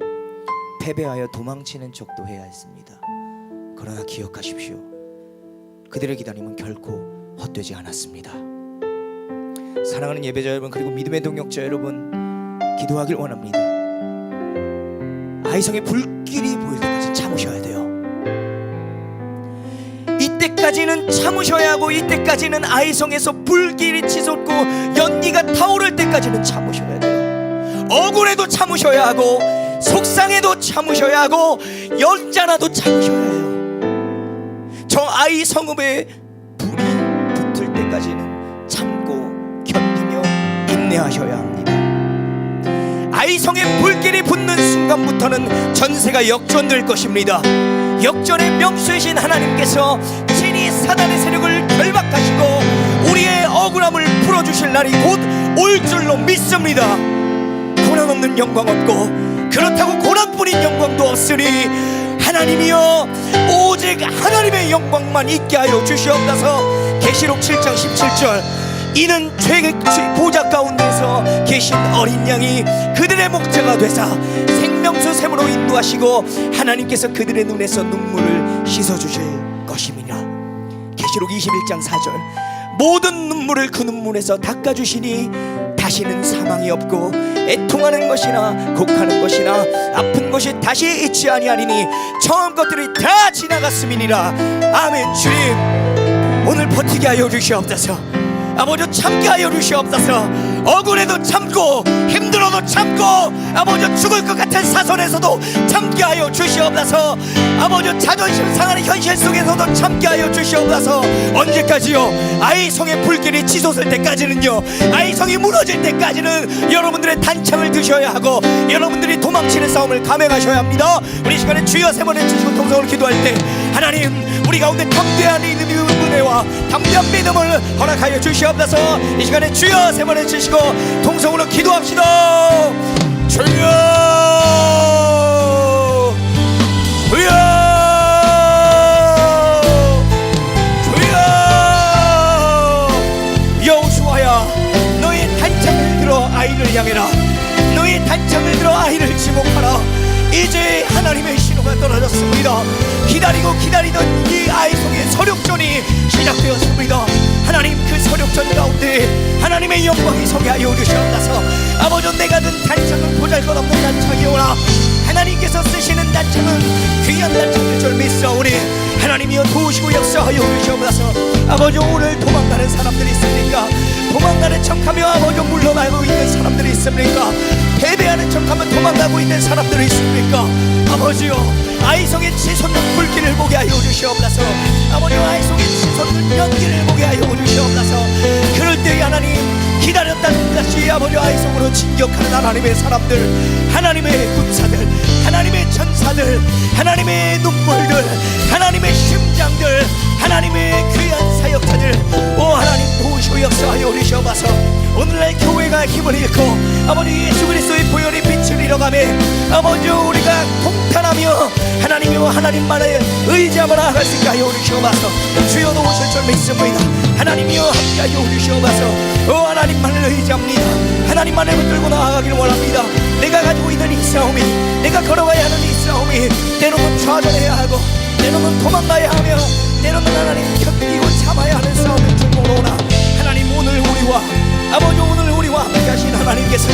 패배하여 도망치는 척도 해야 했습니다. 그러나 기억하십시오. 그들의 기다림은 결코 헛되지 않았습니다. 사랑하는 예배자 여러분 그리고 믿음의 동역자 여러분, 기도하길 원합니다. 아이성의 불길이 보일 때까지 참으셔야 돼요. 이때까지는 참으셔야 하고 이때까지는 아이성에서 불길이 치솟고 연기가 타오를 때까지는 참으셔야 돼요. 억울해도 참으셔야 하고 속상해도 참으셔야 하고 연자나도 참으셔야 해요. 저 아이성읍에 불이 붙을 때까지는 참고 견디며 인내하셔야 합니다. 아이성의 불길이 붙는 순간부터는 전세가 역전될 것입니다. 역전의 명수이신 하나님께서 친히 사단의 세력을 결박하시고 우리의 억울함을 풀어주실 날이 곧 올 줄로 믿습니다. 고난 없는 영광 없고 그렇다고 고난뿐인 영광도 없으니 하나님이여 오직 하나님 하나님의 영광만 있게 하여 주시옵소서. 계시록 7장 17절 이는 죄 보좌 가운데서 계신 어린 양이 그들의 목자가 되사 생명수 샘으로 인도하시고 하나님께서 그들의 눈에서 눈물을 씻어주실 것임이니라. 계시록 21장 4절 모든 눈물을 그 눈물에서 닦아주시니 다시는 사망이 없고 애통하는 것이나 곡하는 것이나 아픈 것이 다시 있지 아니하리니 처음 것들이 다 지나갔음이니라. 아멘. 주님 오늘 버티게 하여 주시옵소서. 아버지 참게 하여 주시옵소서. 억울해도 참고 힘들어도 참고 아버지 죽을 것 같은 사선에서도 참게 하여 주시옵소서. 아버지 자존심 상하는 현실 속에서도 참게 하여 주시옵소서. 언제까지요? 아이성의 불길이 치솟을 때까지는요, 아이성이 무너질 때까지는 여러분들의 단창을 드셔야 하고 여러분들이 도망치는 싸움을 감행하셔야 합니다. 우리 시간에 주여 세 번 외치시고 동성으로 기도할 때 하나님 우리 가운데 담대한 은혜와 담대한 믿음을 허락하여 주시옵소서. 이 시간에 주여 세 번 외치시고 동성으로 기도합시다. 주여 주여 주여. 여호수아야 너의 단창을 들어 아이를 향해라. 너의 단창을 들어 아이를 지목하라. 이제 하나님의 신호가 떨어졌습니다. 기다리고 기다리던 이 아이송의 서륙전이 시작되었습니다. 하나님 그 서륙전 가운데 하나님의 영광이 서게 하여 주시옵소서. 아버지 내가 든 단창은 보잘것없는 단창이오라. 하나님께서 쓰시는 단창은 귀한 단창일 줄 믿사오니 하나님이여 도우시고 역사하여 주시옵소서. 아버지 오늘 도망가는 사람들이 있습니까? 도망가는 척하며 아버지 물러나고 있는 사람들이 있습니까? 패배하는 척하며 도망가고 있는 사람들이 있습니까? 아버지요 아이성의 치솟는 불길을 보게 하여 주시옵소서. 아버지 아이성의 치솟는 연기를 보게 하여 주시옵소서. 그럴 때 하나님 기다렸다는 것이 아버지 아이성으로 진격하는 하나님의 사람들, 하나님의 군사들, 하나님의 천사들, 하나님의 눈물들, 하나님의 심장들, 하나님의 귀한 사역자들, 오 하나님 도우시고 역사하여 주시옵소서. 오늘날 교회가 힘을 잃고 아버지 예수 그리스도의 보혈의 빛을 잃어가매 아버지 우리가 통탄하며 하나님이여 하나님만을 의지하며 나아갈 수 있게 하여 주시옵소서. 주여 도우실 줄 믿습니다. 하나님이여 함께하여 주시옵소서. 오 하나님만을 의지합니다. 하나님만을 붙들고 나아가기를 원합니다. 내가 가지고 있는 이 싸움이, 내가 걸어가야 하는 이 싸움이 때로는 좌절해야 하고 때로는 도망가야 하며 때로는 하나님 견디고 참아야 하는 싸움일 줄 모르나 하나님 오늘 우리와 아버지 오늘 우리와 함께하신 하나님께서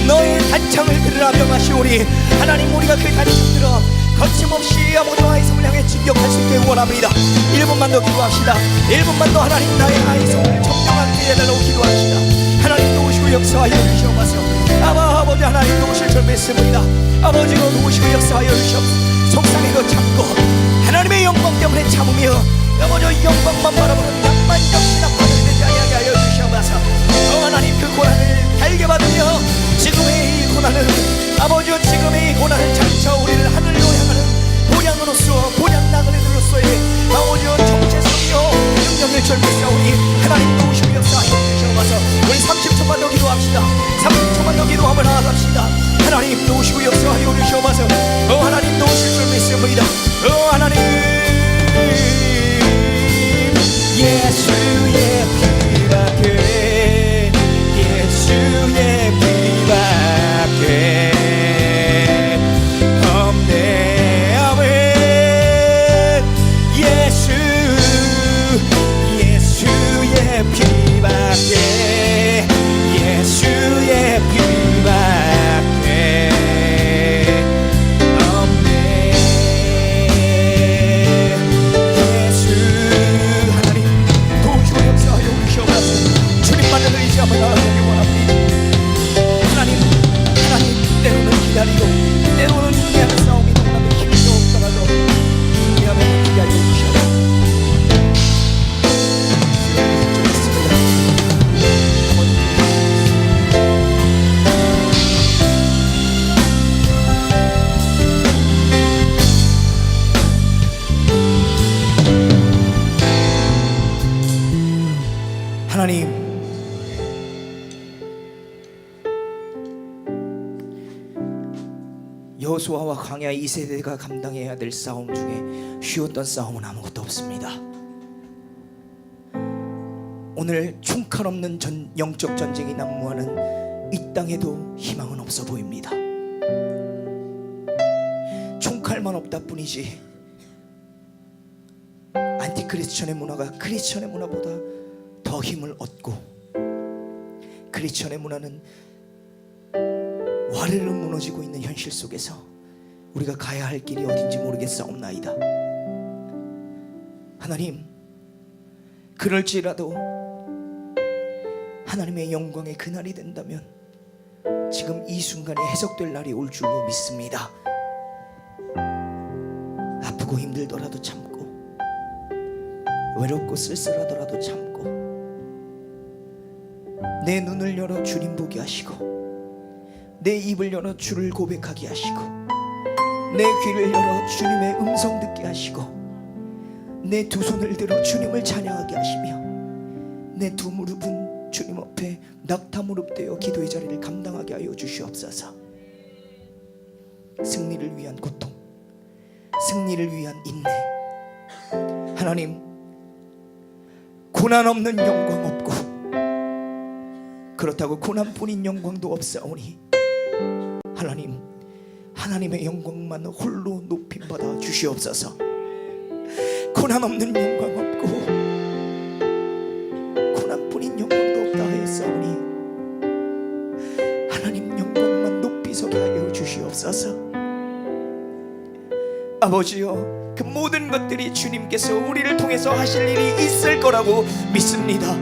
너의 단창을 들으라 명하시오니 하나님 우리가 그 단창 들어 거침없이 아버지 아이성을 향해 진격할 수 있게 원합니다. 1분만 더 기도합시다. 1분만 더 하나님 나의 아이성을 정령하게 해달라고 기도합시다. 하나님 도우시고 역사하여 주시옵소서. 아버지 하나님 도우실 줄 믿습니다. 아버지가 도우시고 역사하여 주시옵소서. 속상해도 참고 하나님의 영광 때문에 참으며 아버지 영광만 바라보는 낭만적 신앙만을 되지 아니하게 하여 주시옵소서. 하나님 그 고난을 달게 받으며 지금의 이 고난은 아버지 지금의 이 고난을 장차 우리를 하늘로 향하는 본향으로서 본향나그네들로서의 아버지 정체성이요 능력일 줄 믿사오니 하나님 도우시고 역사하여 주시옵소서. 우리 30초만 더 기도합시다. 30초만 더 기도하며 나아갑시다. 하나님 도우시고 역사하여 주시옵소서. 하나님 도우실 줄 믿습니다. 하나님 예수의 피밖에 예수의 피밖에 없네. 아멘. 예수의 피밖에 예수의 피밖에 없네. 예수 하나님 도우시고 역사하여 주시옵소서. 주님만을 의지하며 나아가기 원합니다. 하나님 때로는 기다리고 때로는 인내하는 싸움이 너무나도 힘이 없더라도 인내하며 기다려 주시옵소서. 하나님 여호수아와 광야 2세대가 감당해야 될 싸움 중에 쉬웠던 싸움은 아무것도 없습니다. 오늘 총칼 없는 영적 전쟁이 난무하는 이 땅에도 희망은 없어 보입니다. 총칼만 없다 뿐이지 안티크리스천의 문화가 크리스천의 문화보다 더 힘을 얻고, 크리스천의 문화는 와르르 무너지고 있는 현실 속에서 우리가 가야 할 길이 어딘지 모르겠사옵나이다. 하나님, 그럴지라도 하나님의 영광의 그날이 된다면 지금 이 순간에 해석될 날이 올 줄로 믿습니다. 아프고 힘들더라도 참고, 외롭고 쓸쓸하더라도 참고, 내 눈을 열어 주님 보게 하시고, 내 입을 열어 주를 고백하게 하시고, 내 귀를 열어 주님의 음성 듣게 하시고, 내 두 손을 들어 주님을 찬양하게 하시며, 내 두 무릎은 주님 앞에 낙타 무릎되어 기도의 자리를 감당하게 하여 주시옵소서. 승리를 위한 고통, 승리를 위한 인내. 하나님, 고난 없는 영광 없고 그렇다고 고난뿐인 영광도 없사오니 하나님, 하나님의 영광만 홀로 높임받아 주시옵소서. 고난 없는 영광 없고 고난뿐인 영광도 없다 하였사오니 하나님 영광만 높이 서게 하여 주시옵소서. 아버지여, 그 모든 것들이 주님께서 우리를 통해서 하실 일이 있을 거라고 믿습니다.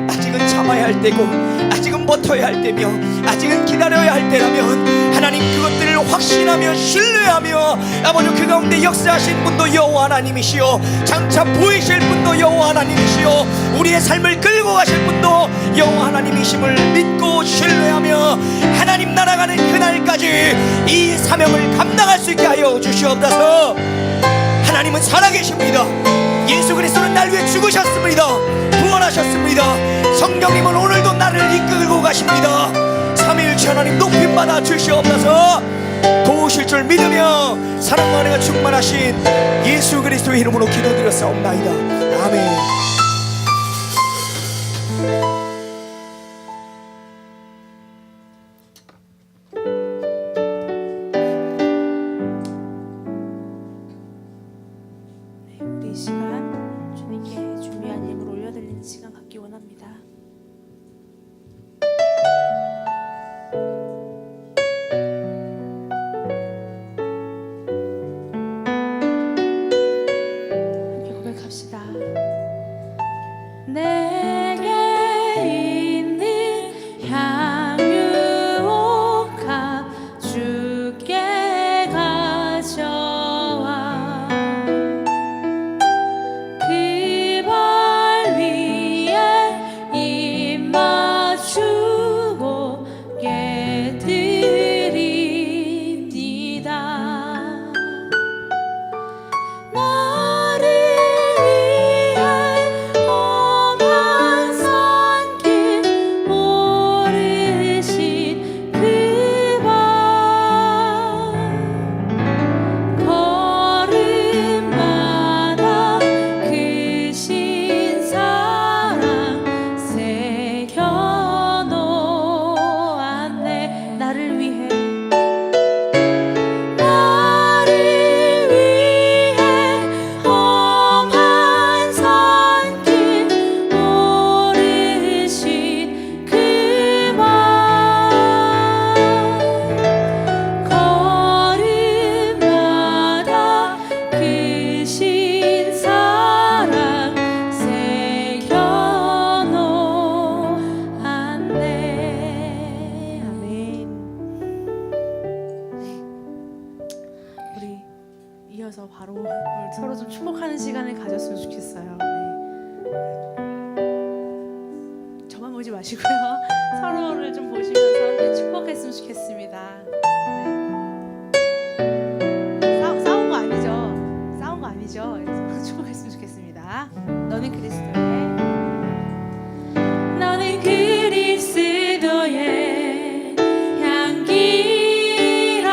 아직은 참아야 할 때고, 아직은 버텨야 할 때며, 아직은 기다려야 할 때라면 하나님 그것들을 확신하며 신뢰하며 아버지 그 가운데 역사하신 분도 여호와 하나님이시오, 장차 보이실 분도 여호와 하나님이시오, 우리의 삶을 끌고 가실 분도 여호와 하나님이심을 믿고 신뢰하며 하나님 나라가는 그날까지 이 사명을 감당할 수 있게 하여 주시옵소서. 하나님은 살아계십니다. 예수 그리스도는 날 위해 죽으셨습니다. 부활하셨습니다. 성령님은 오늘도 나를 이끌고 가십니다. 삼위일체 하나님 높임받아 주시옵소서. 도우실 줄 믿으며 사랑과 은혜가 충만하신 예수 그리스도의 이름으로 기도드렸사옵나이다. 아멘. 우리 이 시간 주님께 준비한 예물 올려드리는 시간 갖기 원합니다. 함께 고백합시다. 내게 있는 향유옥합 주께 가져와 그 발 위에 입 맞추고 깨드립니다. 나를 위해 험한 산길 오르신 그 발, 걸음마다 그 신사랑 새겨놓았네. 나를 위해 험한 산길 오르신 그 발, 걸음마다 그 신사랑 새겨놓았네. 아멘. 우리 이어서 바로 서로 좀 축복하는 시간을 가졌으면 좋겠어요. 네. 저만 보지 마시고요. 서로를 좀 보시면서 함께 축복했으면 좋겠습니다. 네. 싸운 거 아니죠? 싸운 거 아니죠? 그래서 축복했으면 좋겠습니다. 너는 그리스도의 향기라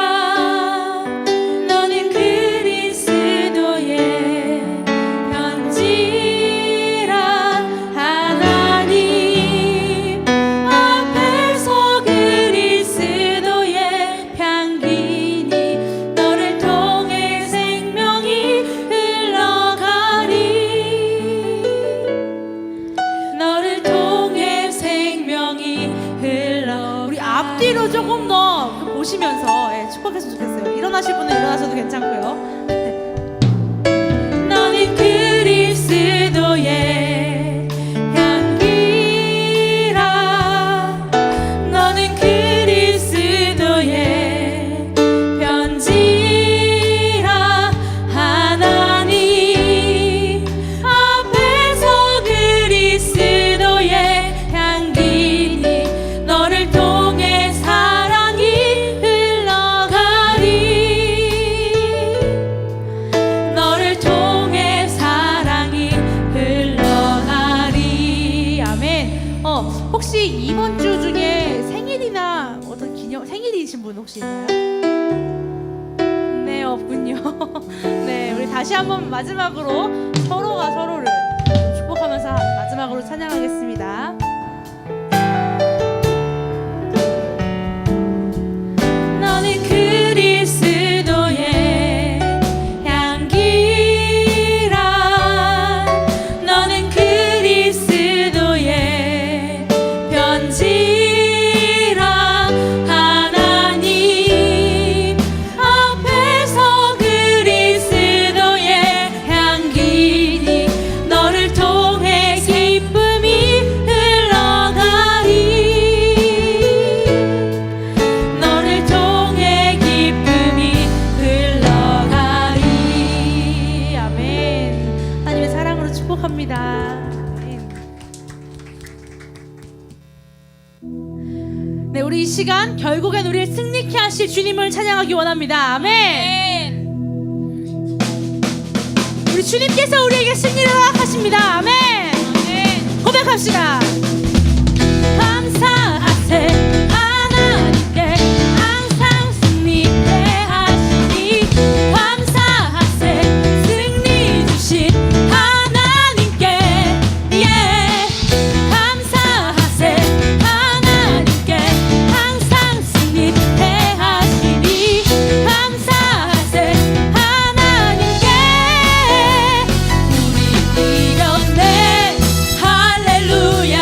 승리이신 분 혹시 있나요? 네, 없군요. 네, 우리 다시 한번 마지막으로 서로가 서로를 축복하면서 마지막으로 찬양하겠습니다. 너는 그리스도의 향기라. 너는 그리스도의 편지라. 하나님 앞에서 그리스도의 향기니 너를 통해 기쁨이 흘러가리. 너를 통해 기쁨이 흘러가리. 아멘. 하나님의 사랑으로 축복합니다. 아멘. 네, 우리 이 시간 결국엔 우리를 승리케 하실 주님을 찬양하기 원합니다. 아멘. 우리 주님께서 우리에게 승리를 허락하십니다. 아멘. 고백합시다. 감사하세 하나님께 항상 승리케 하시니. 감사하세 승리 주신 하나님께. 예. 감사하세 하나님께 항상 승리케 하시니. 감사하세 하나님께. 우리 이겼네. 할렐루야.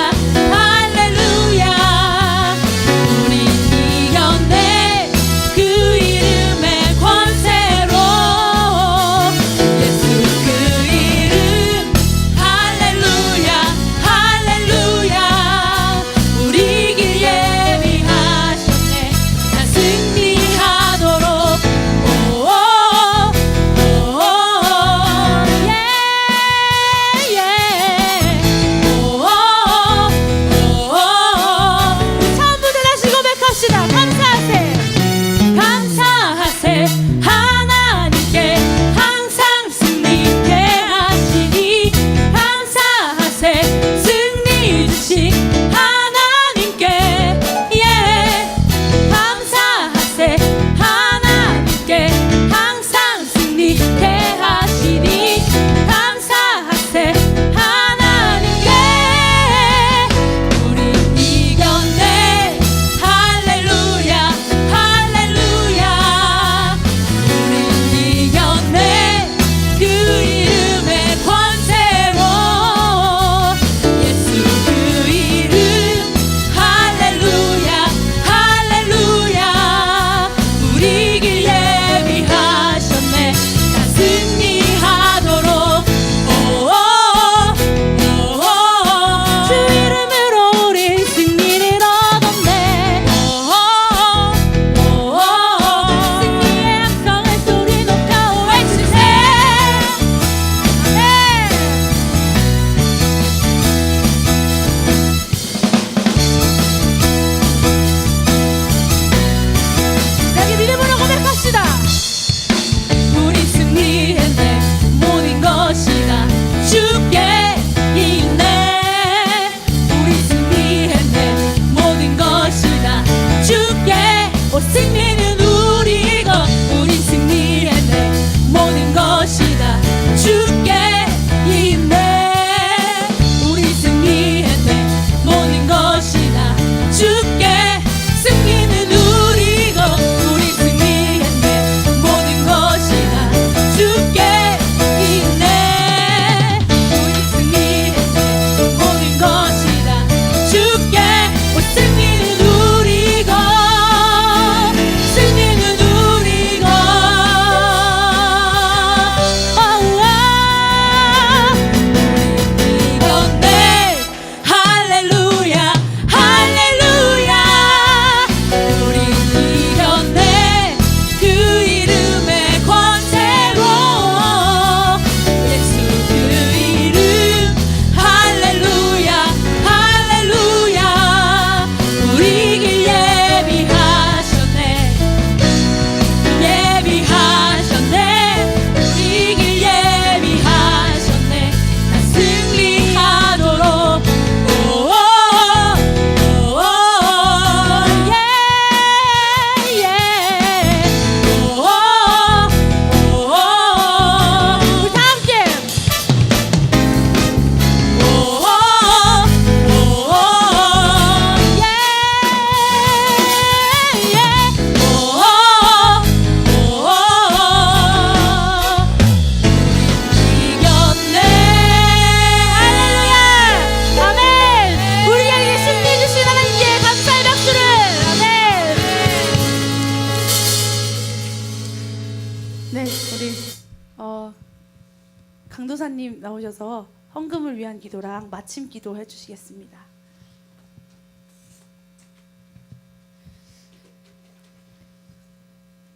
목사님 나오셔서 헌금을 위한 기도랑 마침 기도 해주시겠습니다.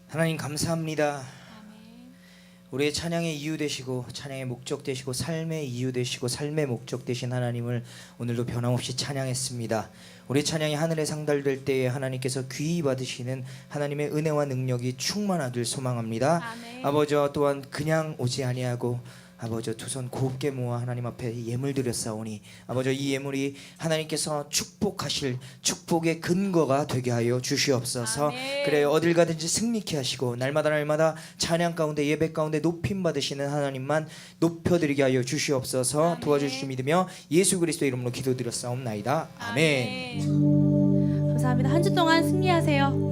하나님 감사합니다. 아멘. 우리의 찬양의 이유 되시고 찬양의 목적 되시고 삶의 이유 되시고 삶의 목적 되신 하나님을 오늘도 변함없이 찬양했습니다. 우리 찬양이 하늘에 상달될 때에 하나님께서 귀히 받으시는 하나님의 은혜와 능력이 충만하길 소망합니다. 아멘. 아버지와 또한 그냥 오지 아니하고 아버지 두 손 곱게 모아 하나님 앞에 예물 드렸사오니 아버지 이 예물이 하나님께서 축복하실 축복의 근거가 되게 하여 주시옵소서. 아멘. 그래 어딜 가든지 승리케 하시고 날마다 날마다 찬양 가운데 예배 가운데 높임 받으시는 하나님만 높여드리게 하여 주시옵소서. 아멘. 도와주실 줄 믿으며 예수 그리스도의 이름으로 기도드렸사옵나이다. 아멘. 감사합니다. 한 주 동안 승리하세요.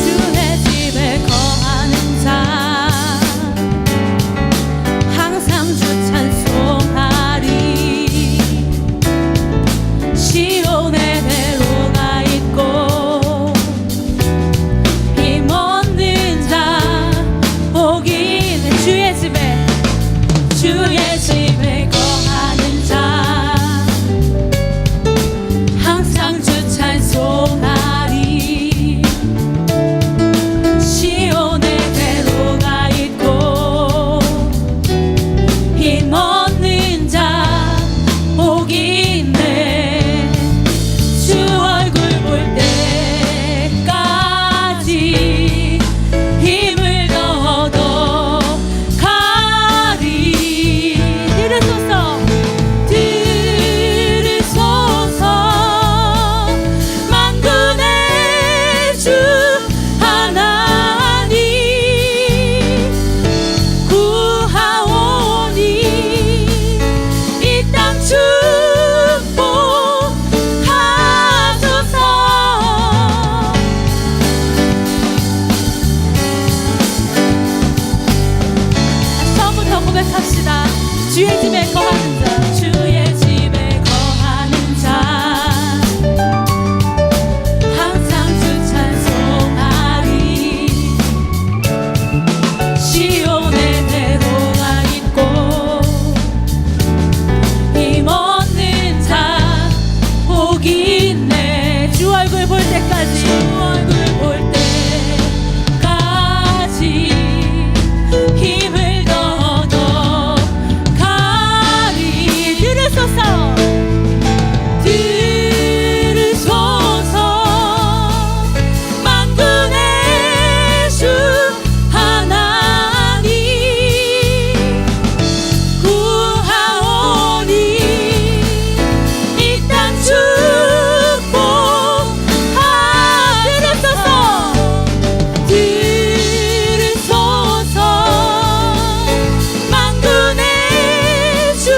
주의 집에 거하는 자 항상 주 찬송하리. 시온의 대로가 있고 힘 얻는 자 복이 있네. 주의 집에 거하는 자 항상 주 찬송하리. 시온의 대로가 있고 힘 얻는 자 복이 있네. 주 얼굴 볼 때까지 힘을 더 얻어 가리. 들으소서 들으소서 만군의 주 하나님 구하오니 이 땅 축복하소서. 처음부터 고백합시다. 주의 집에 거하는 자 주의 집에 거하는 자 항상 주 찬송하리. 시온의 대로가 있고 힘 얻는 자 복이 있네. 주 얼굴 볼 때까지 주 얼굴 볼 때까지 힘을 더 얻어 가리. 들으소서 들으소서 만군의 주 하나님 구하오니 이 땅 축복하소서. 들으소서 만군의 주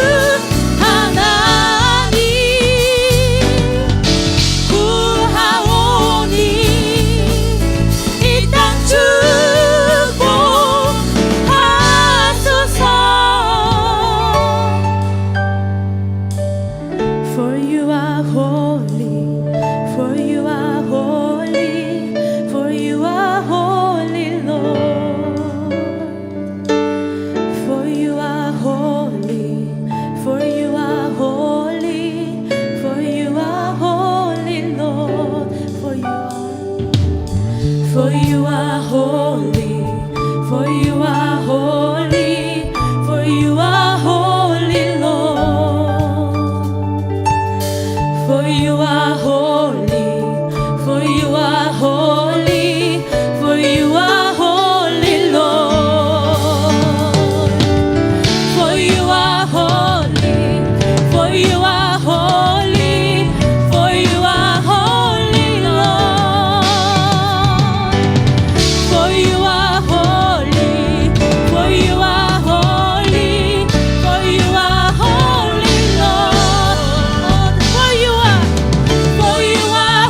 하나님 구하오니 이 땅 축복하소서. For you are holy, for you are holy, for you are holy, Lord. For you are holy, for you are holy, for you are holy, Lord. For you are holy, for you are holy, for you are holy, Lord. For you are holy, for you are holy, for you are holy, Lord. For you are holy, for you are holy, for you are holy, Lord. For you are holy, for you are holy, for you are holy, Lord. For you are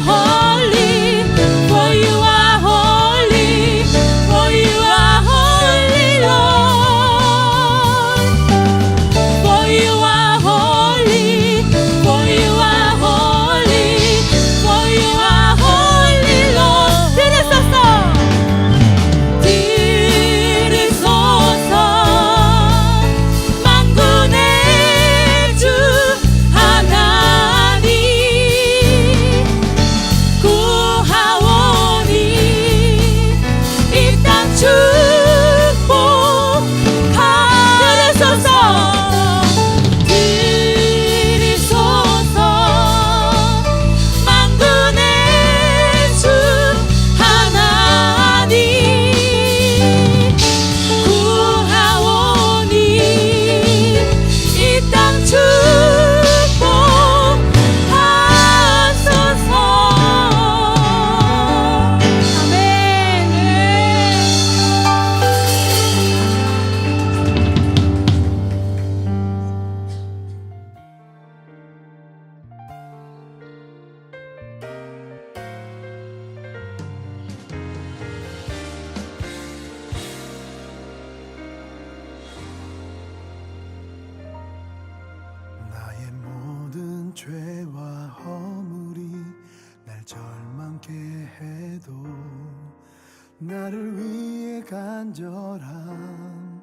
간절한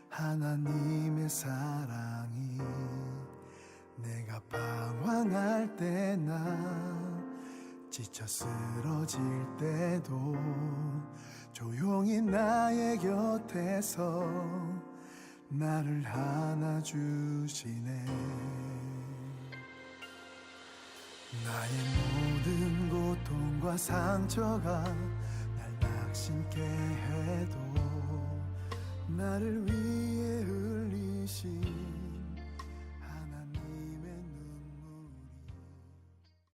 하나님의 사랑이 내가 방황할 때나 지쳐 쓰러질 때도 조용히 나의 곁에서 나를 안아주시네. 나의 모든 고통과 상처가 날 낙심케 해도 나를 위해 흘리신